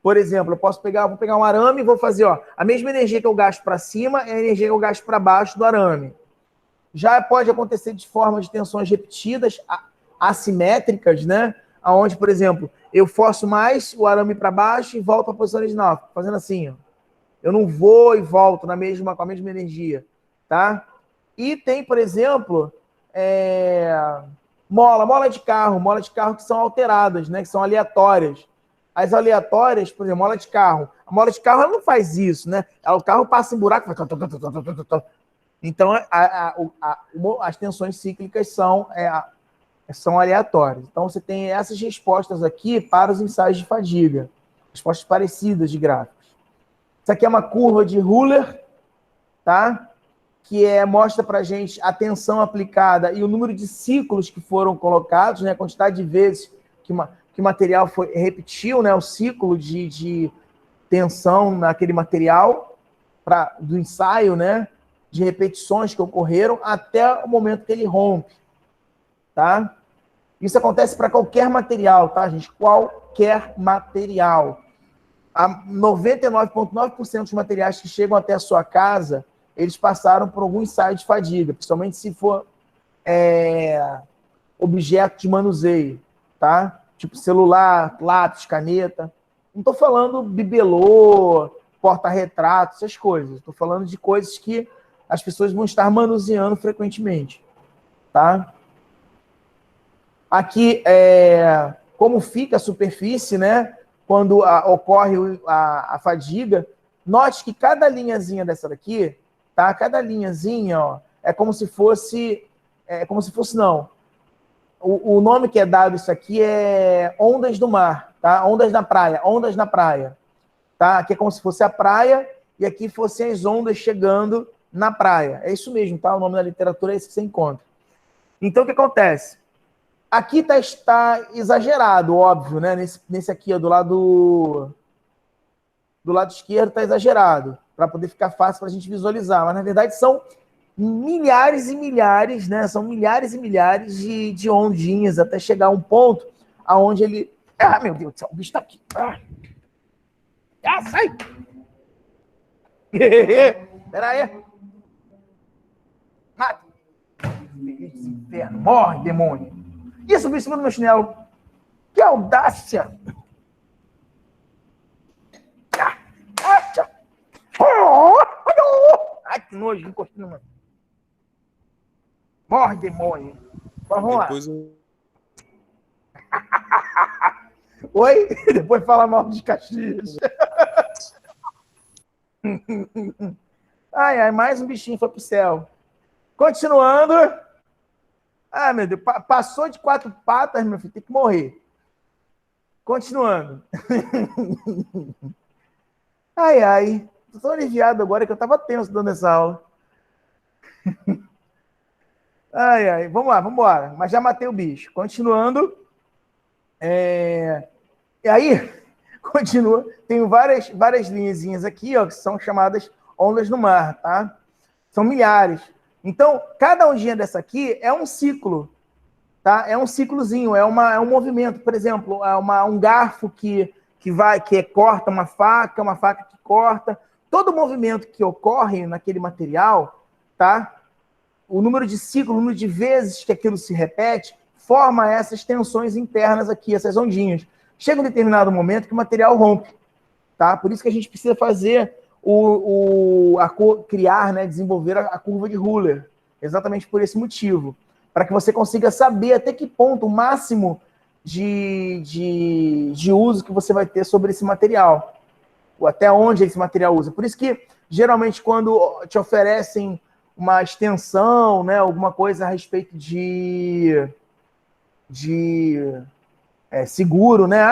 por exemplo, eu posso pegar, vou pegar um arame e vou fazer, ó, a mesma energia que eu gasto para cima é a energia que eu gasto para baixo do arame. Já pode acontecer de forma de tensões repetidas, assimétricas, né? Onde, por exemplo, eu forço mais o arame para baixo e volto à posição original, fazendo assim, ó. Eu não vou e volto com a mesma energia, tá? E tem, por exemplo, mola de carro que são alteradas, né? Que são aleatórias. As aleatórias, por exemplo, mola de carro. A mola de carro ela não faz isso, né? O carro passa em buraco. Então, as tensões cíclicas são aleatórias. Então, você tem essas respostas aqui para os ensaios de fadiga. Respostas parecidas de gráficos. Isso aqui é uma curva de Euler, tá? Que mostra para a gente a tensão aplicada e o número de ciclos que foram colocados, né? A quantidade de vezes que o material repetiu, né? O ciclo de tensão naquele material do ensaio, né? De repetições que ocorreram até o momento que ele rompe, tá? Isso acontece para qualquer material, tá, gente? Qualquer material. 99,9% dos materiais que chegam até a sua casa, eles passaram por algum ensaio de fadiga, principalmente se for objeto de manuseio, tá? Tipo celular, lápis, caneta. Não estou falando bibelô, porta-retrato, essas coisas. Estou falando de coisas que as pessoas vão estar manuseando frequentemente, tá? Aqui, como fica a superfície, né? Quando ocorre a fadiga, note que cada linhazinha dessa daqui, tá? Cada linhazinha, ó, é como se fosse não. O nome que é dado isso aqui é ondas do mar, tá? Ondas na praia, tá? Aqui é como se fosse a praia e aqui fossem as ondas chegando na praia. É isso mesmo, tá? O nome da literatura é esse que você encontra. Então, o que acontece? Aqui está exagerado, óbvio, né? Nesse aqui, ó, do lado esquerdo está exagerado, para poder ficar fácil para a gente visualizar. Mas, na verdade, são milhares e milhares, né? São milhares e milhares de ondinhas até chegar a um ponto aonde ele... Ah, meu Deus do céu, o bicho está aqui. Sai! Espera aí. Mata! Inferno, morre, demônio! Ih, subiu em cima do meu chinelo. Que audácia! Ai, que nojo, encostei no... Morre, demônio. Vamos lá. Oi? Depois fala mal de Caxias. Ai, mais um bichinho foi pro céu. Continuando. Ah, meu Deus, passou de 4 patas, meu filho, tem que morrer. Continuando. Ai, tô tão aliviado agora que eu tava tenso dando essa aula. Vamos lá, vamos embora. Mas já matei o bicho. Continuando. E aí, continua. Tem várias linhazinhas aqui, ó, que são chamadas ondas no mar, tá? São milhares. Então, cada ondinha dessa aqui é um ciclo, tá? É um ciclozinho, é um movimento. Por exemplo, um garfo que corta uma faca que corta. Todo movimento que ocorre naquele material, tá? O número de ciclos, o número de vezes que aquilo se repete, forma essas tensões internas aqui, essas ondinhas. Chega um determinado momento que o material rompe, tá? Por isso que a gente precisa fazer criar, né, desenvolver a curva de Euler, exatamente por esse motivo, para que você consiga saber até que ponto o máximo de uso que você vai ter sobre esse material, ou até onde esse material usa. Por isso que, geralmente, quando te oferecem uma extensão, né, alguma coisa a respeito de seguro, né?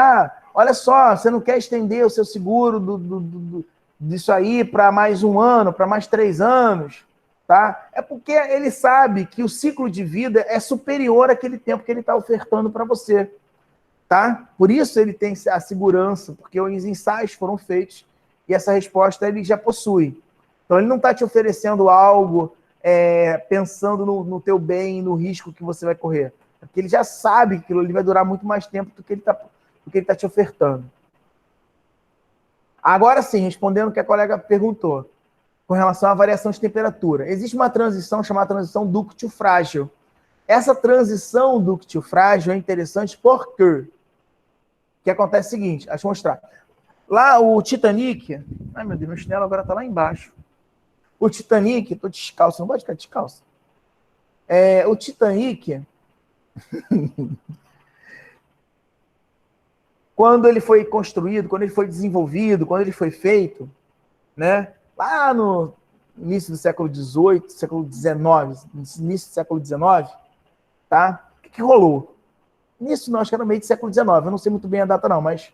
Olha só, você não quer estender o seu seguro disso aí para mais 1 ano, para mais 3 anos, tá? É porque ele sabe que o ciclo de vida é superior àquele tempo que ele está ofertando para você, tá? Por isso ele tem a segurança, porque os ensaios foram feitos e essa resposta ele já possui. Então ele não está te oferecendo algo pensando no teu bem e no risco que você vai correr. Porque ele já sabe que aquilo ali vai durar muito mais tempo do que ele está do que ele está te ofertando. Agora sim, respondendo o que a colega perguntou, com relação à variação de temperatura. Existe uma transição chamada transição dúctil-frágil. Essa transição dúctil-frágil é interessante porque o que acontece é o seguinte, deixa eu mostrar. Lá o Titanic, ai meu Deus, meu chinelo agora está lá embaixo. O Titanic, estou descalço, não pode ficar descalço. O Titanic, quando ele foi construído, quando ele foi desenvolvido, quando ele foi feito, né, lá no início do século XVIII, século XIX, início do século XIX, tá? O que rolou? Nisso não, acho que era no meio do século XIX, eu não sei muito bem a data não, mas...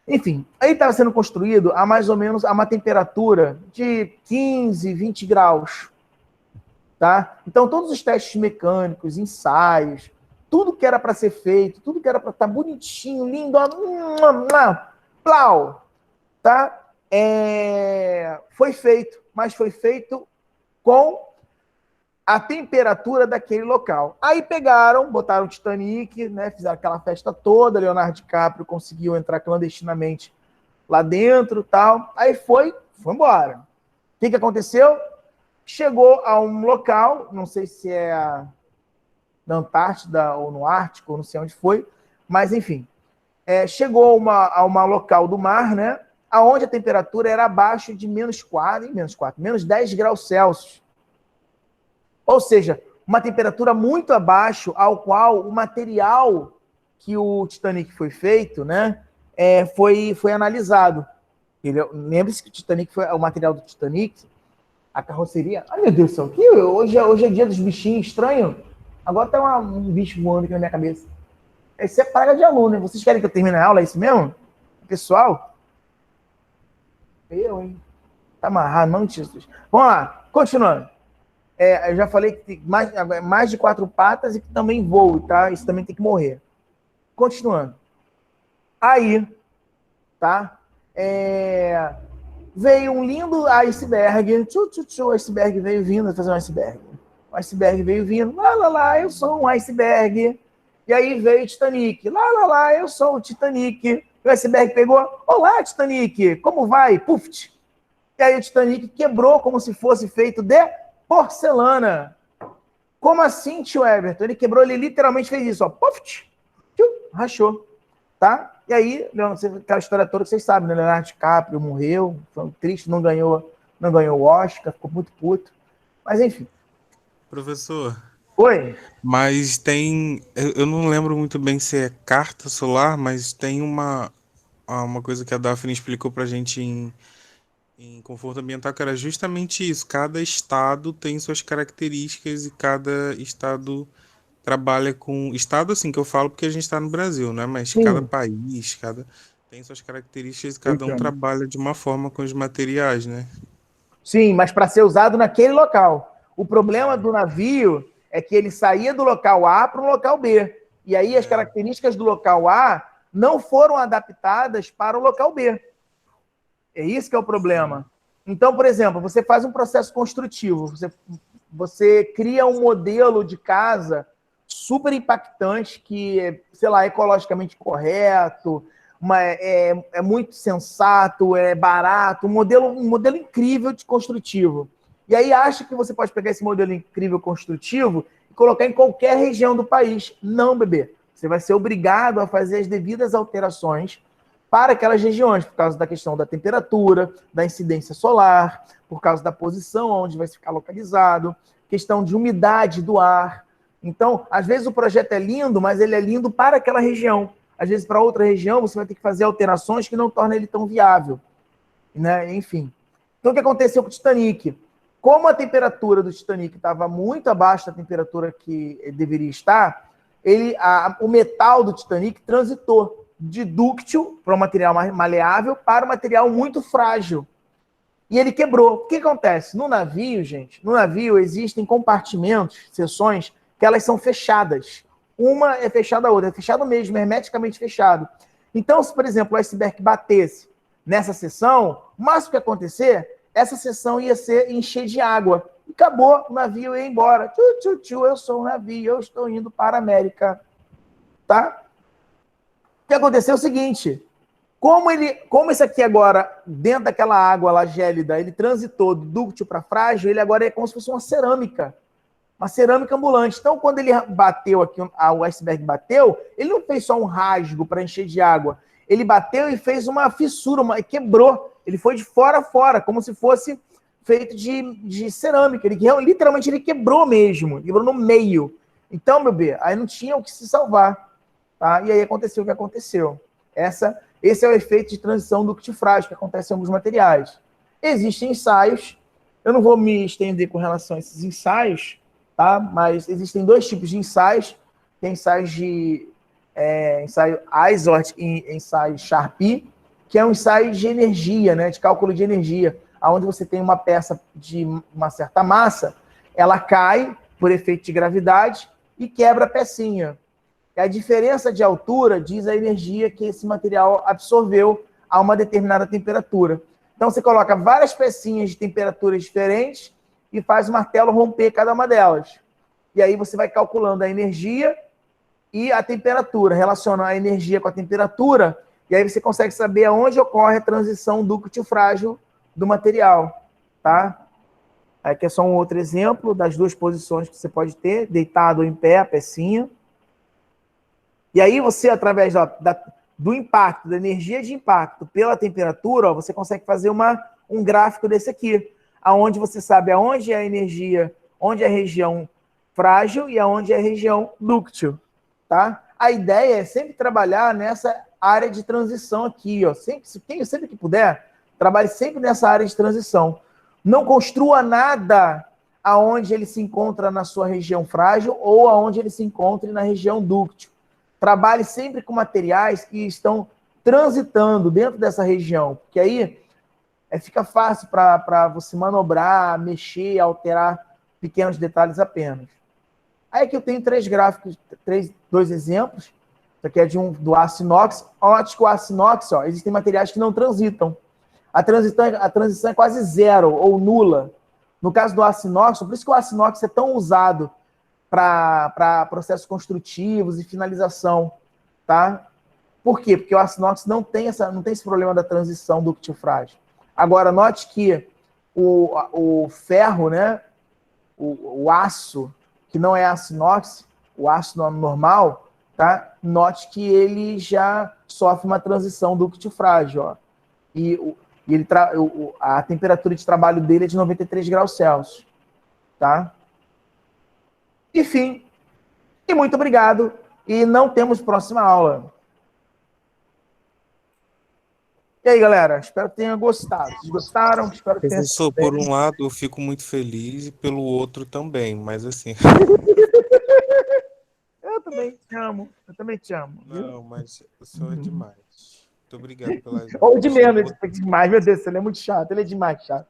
Enfim, aí estava sendo construído a mais ou menos a uma temperatura de 15, 20 graus, tá? Então, todos os testes mecânicos, ensaios, tudo que era para ser feito, tudo que era para estar bonitinho, lindo, plau, tá? Foi feito, mas foi feito com a temperatura daquele local. Aí pegaram, botaram o Titanic, né, fizeram aquela festa toda, Leonardo DiCaprio conseguiu entrar clandestinamente lá dentro, tal. Aí foi embora. O que aconteceu? Chegou a um local, não sei se é na Antártida ou no Ártico, não sei onde foi, mas enfim, chegou a uma local do mar, né, aonde a temperatura era abaixo de menos 10 graus Celsius. Ou seja, uma temperatura muito abaixo ao qual o material que o Titanic foi feito, né, foi analisado. Lembre-se que o material do Titanic, a carroceria... Ai, meu Deus do céu, hoje é dia dos bichinhos estranhos. Agora tem um bicho voando aqui na minha cabeça. Isso é praga de aluno, hein? Vocês querem que eu termine a aula? É isso mesmo? Pessoal? Hein? Tá amarrado, não, Jesus. Vamos lá, continuando. Eu já falei que tem mais de 4 patas e que também voa, tá? Isso também tem que morrer. Continuando. Aí, tá? Veio um lindo iceberg. O iceberg veio vindo, fazer um iceberg. O iceberg veio vindo. Lá, eu sou um iceberg. E aí veio o Titanic. Lá, eu sou o Titanic. E o iceberg pegou. Olá, Titanic, como vai? Puf! E aí o Titanic quebrou como se fosse feito de porcelana. Como assim, tio Everton? Ele quebrou, ele literalmente fez isso, ó. Puf! Rachou. Tá? E aí, aquela história toda que vocês sabem, né? Leonardo DiCaprio morreu, foi triste, não ganhou o Oscar, ficou muito puto. Mas enfim. Professor. Oi? Mas tem... Eu não lembro muito bem se é carta solar, mas tem uma coisa que a Daphne explicou pra gente em conforto ambiental, que era justamente isso. Cada estado tem suas características e cada estado trabalha com... Estado, assim, que eu falo porque a gente está no Brasil, né? Mas Sim. cada país, tem suas características e cada um trabalha de uma forma com os materiais, né? Sim, mas para ser usado naquele local. O problema do navio é que ele saía do local A para o local B. E aí as características do local A não foram adaptadas para o local B. É isso que é o problema. Então, por exemplo, você faz um processo construtivo, você cria um modelo de casa super impactante, que é, sei lá, ecologicamente correto, é muito sensato, é barato, um modelo incrível de construtivo. E aí acha que você pode pegar esse modelo incrível construtivo e colocar em qualquer região do país. Não, bebê. Você vai ser obrigado a fazer as devidas alterações para aquelas regiões, por causa da questão da temperatura, da incidência solar, por causa da posição onde vai ficar localizado, questão de umidade do ar. Então, às vezes o projeto é lindo, mas ele é lindo para aquela região. Às vezes, para outra região, você vai ter que fazer alterações que não tornam ele tão viável. Né? Enfim. Então, o que aconteceu com o Titanic? Como a temperatura do Titanic estava muito abaixo da temperatura que deveria estar, o metal do Titanic transitou de dúctil, para um material mais maleável, para um material muito frágil. E ele quebrou. O que acontece? No navio, gente, existem compartimentos, seções, que elas são fechadas. Uma é fechada a outra, é fechado mesmo, hermeticamente fechado. Então, se, por exemplo, o iceberg batesse nessa seção, o máximo que ia acontecer, essa seção ia encher de água. E acabou, o navio ia embora. Eu sou um navio, eu estou indo para a América. Tá? que aconteceu é o seguinte, como esse aqui agora, dentro daquela água lá gélida, ele transitou do dúctil para frágil, ele agora é como se fosse uma cerâmica ambulante. Então, quando ele bateu aqui, o iceberg bateu, ele não fez só um rasgo para encher de água, ele bateu e fez uma fissura, quebrou, ele foi de fora a fora, como se fosse feito de cerâmica, literalmente ele quebrou mesmo, quebrou no meio. Então, meu bem, aí não tinha o que se salvar, tá? E aí aconteceu o que aconteceu. Esse é o efeito de transição ductil-frágil que acontece em alguns materiais. Existem ensaios, eu não vou me estender com relação a esses ensaios, tá? Mas existem dois tipos de ensaios, tem ensaios ensaio ISORT e ensaio Charpy, que é um ensaio de energia, né, de cálculo de energia, onde você tem uma peça de uma certa massa, ela cai por efeito de gravidade e quebra a pecinha. A diferença de altura diz a energia que esse material absorveu a uma determinada temperatura. Então, você coloca várias pecinhas de temperaturas diferentes e faz o martelo romper cada uma delas. E aí você vai calculando a energia e a temperatura, relaciona a energia com a temperatura, e aí você consegue saber aonde ocorre a transição dúctil-frágil do material, tá? Aqui é só um outro exemplo das duas posições que você pode ter, deitado ou em pé, a pecinha. E aí você, através do impacto, da energia de impacto pela temperatura, você consegue fazer um gráfico desse aqui, aonde você sabe aonde é a energia, onde é a região frágil e aonde é a região dúctil, tá? A ideia é sempre trabalhar nessa área de transição aqui, ó. Sempre que puder, trabalhe sempre nessa área de transição. Não construa nada aonde ele se encontra na sua região frágil ou aonde ele se encontre na região dúctil. Trabalhe sempre com materiais que estão transitando dentro dessa região, porque aí fica fácil para você manobrar, mexer, alterar pequenos detalhes apenas. Aí aqui eu tenho dois exemplos. Isso aqui é do aço inox. Note que o aço inox, ó, existem materiais que não transitam. A transição é quase zero ou nula. No caso do aço inox, por isso que o aço inox é tão usado para processos construtivos e finalização, tá? Por quê? Porque o aço inox não tem esse problema da transição dúctil-frágil. Agora, note que o ferro, né, o aço, que não é aço inox, o aço normal, tá? Note que ele já sofre uma transição dúctil-frágil, ó. E a temperatura de trabalho dele é de 93 graus Celsius, tá? Enfim, e muito obrigado. E não temos próxima aula. E aí, galera? Espero que tenham gostado. Vocês gostaram? Espero que tenham... Professor, por um lado, eu fico muito feliz e pelo outro também, mas assim... Eu também te amo. Eu também te amo. Viu? Não, mas o senhor é demais. Muito obrigado pela ajuda. Ou de menos, ele é demais. Meu Deus, ele é muito chato. Ele é demais chato.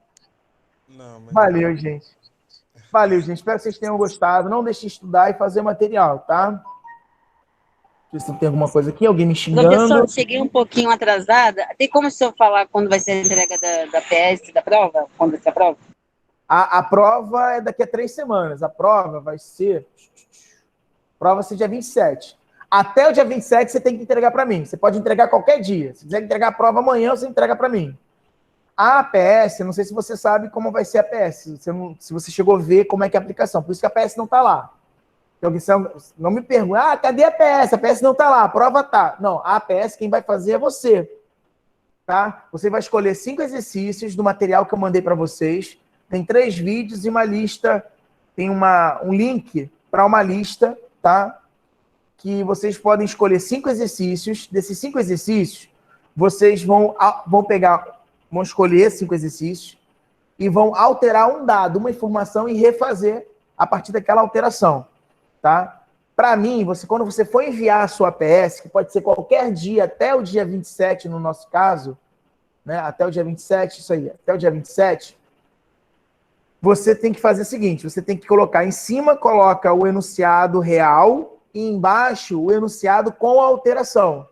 Não, mas... Valeu, gente. Valeu, gente. Espero que vocês tenham gostado. Não deixe de estudar e fazer material, tá? Deixa eu ver se tem alguma coisa aqui. Alguém me xingando. Professor, cheguei um pouquinho atrasada. Tem como o senhor falar quando vai ser a entrega da PS, da prova? Quando vai ser a prova? A prova é daqui a 3 semanas. A prova vai ser dia 27. Até o dia 27 você tem que entregar para mim. Você pode entregar qualquer dia. Se quiser entregar a prova amanhã, você entrega para mim. A APS, não sei se você sabe como vai ser a APS, se você chegou a ver como é que é a aplicação, por isso que a APS não está lá. Então, não me pergunte, cadê a APS? A APS não está lá, a prova está. Não, a APS quem vai fazer é você. Tá? Você vai escolher 5 exercícios do material que eu mandei para vocês, tem 3 vídeos e uma lista, tem um link para uma lista, tá? Que vocês podem escolher 5 exercícios, desses 5 exercícios, vocês vão escolher 5 exercícios e vão alterar um dado, uma informação e refazer a partir daquela alteração, tá? Para mim, quando você for enviar a sua APS, que pode ser qualquer dia, até o dia 27 no nosso caso, né? Até o dia 27, isso aí, até o dia 27, você tem que fazer o seguinte, você tem que colocar em cima, coloca o enunciado real e embaixo o enunciado com a alteração.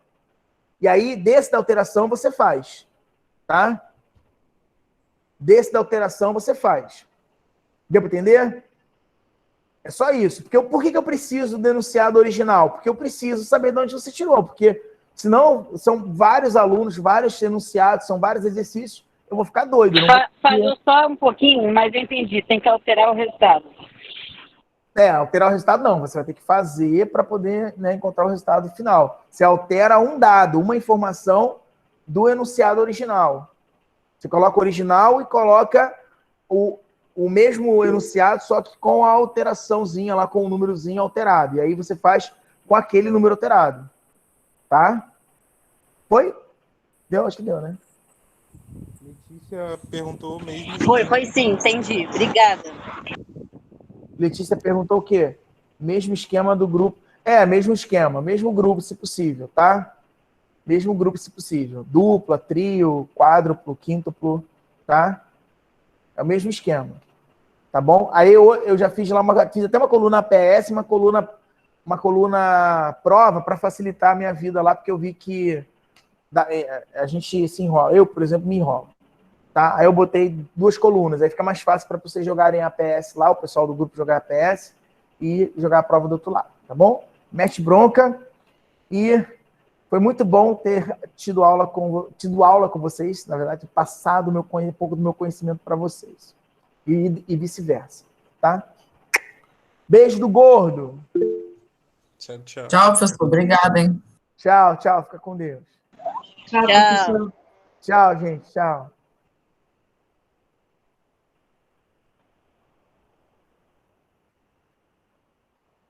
E aí, desse da alteração, você faz, tá? Desse da alteração você faz. Deu para entender? É só isso. Por que eu preciso do enunciado original? Porque eu preciso saber de onde você tirou. Porque Senão, são vários alunos, vários enunciados, são vários exercícios, eu vou ficar doido. Falhou só um pouquinho, mas eu entendi. Tem que alterar o resultado. Alterar o resultado não. Você vai ter que fazer para poder, né, encontrar o resultado final. Você altera um dado, uma informação do enunciado original. Você coloca o original e coloca o mesmo enunciado, só que com a alteraçãozinha lá, com o númerozinho alterado. E aí você faz com aquele número alterado. Tá? Foi? Deu? Acho que deu, né? Letícia perguntou mesmo. Foi sim, entendi. Obrigada. Letícia perguntou o quê? Mesmo esquema do grupo. Mesmo esquema, mesmo grupo, se possível, tá? Mesmo grupo, se possível. Dupla, trio, quádruplo, quíntuplo, tá? É o mesmo esquema. Tá bom? Aí eu já fiz lá fiz até uma coluna APS, uma coluna prova para facilitar a minha vida lá, porque eu vi que a gente se enrola. Eu, por exemplo, me enrolo. Tá? Aí eu botei 2 colunas, aí fica mais fácil para vocês jogarem APS lá, o pessoal do grupo jogar APS e jogar a prova do outro lado, tá bom? Mete bronca e foi muito bom ter tido aula com vocês, na verdade, passado um pouco do meu conhecimento para vocês. E vice-versa, tá? Beijo do gordo. Tchau, tchau. Tchau, professor. Obrigada, hein? Tchau, fica com Deus. Tchau. Tchau, gente, tchau.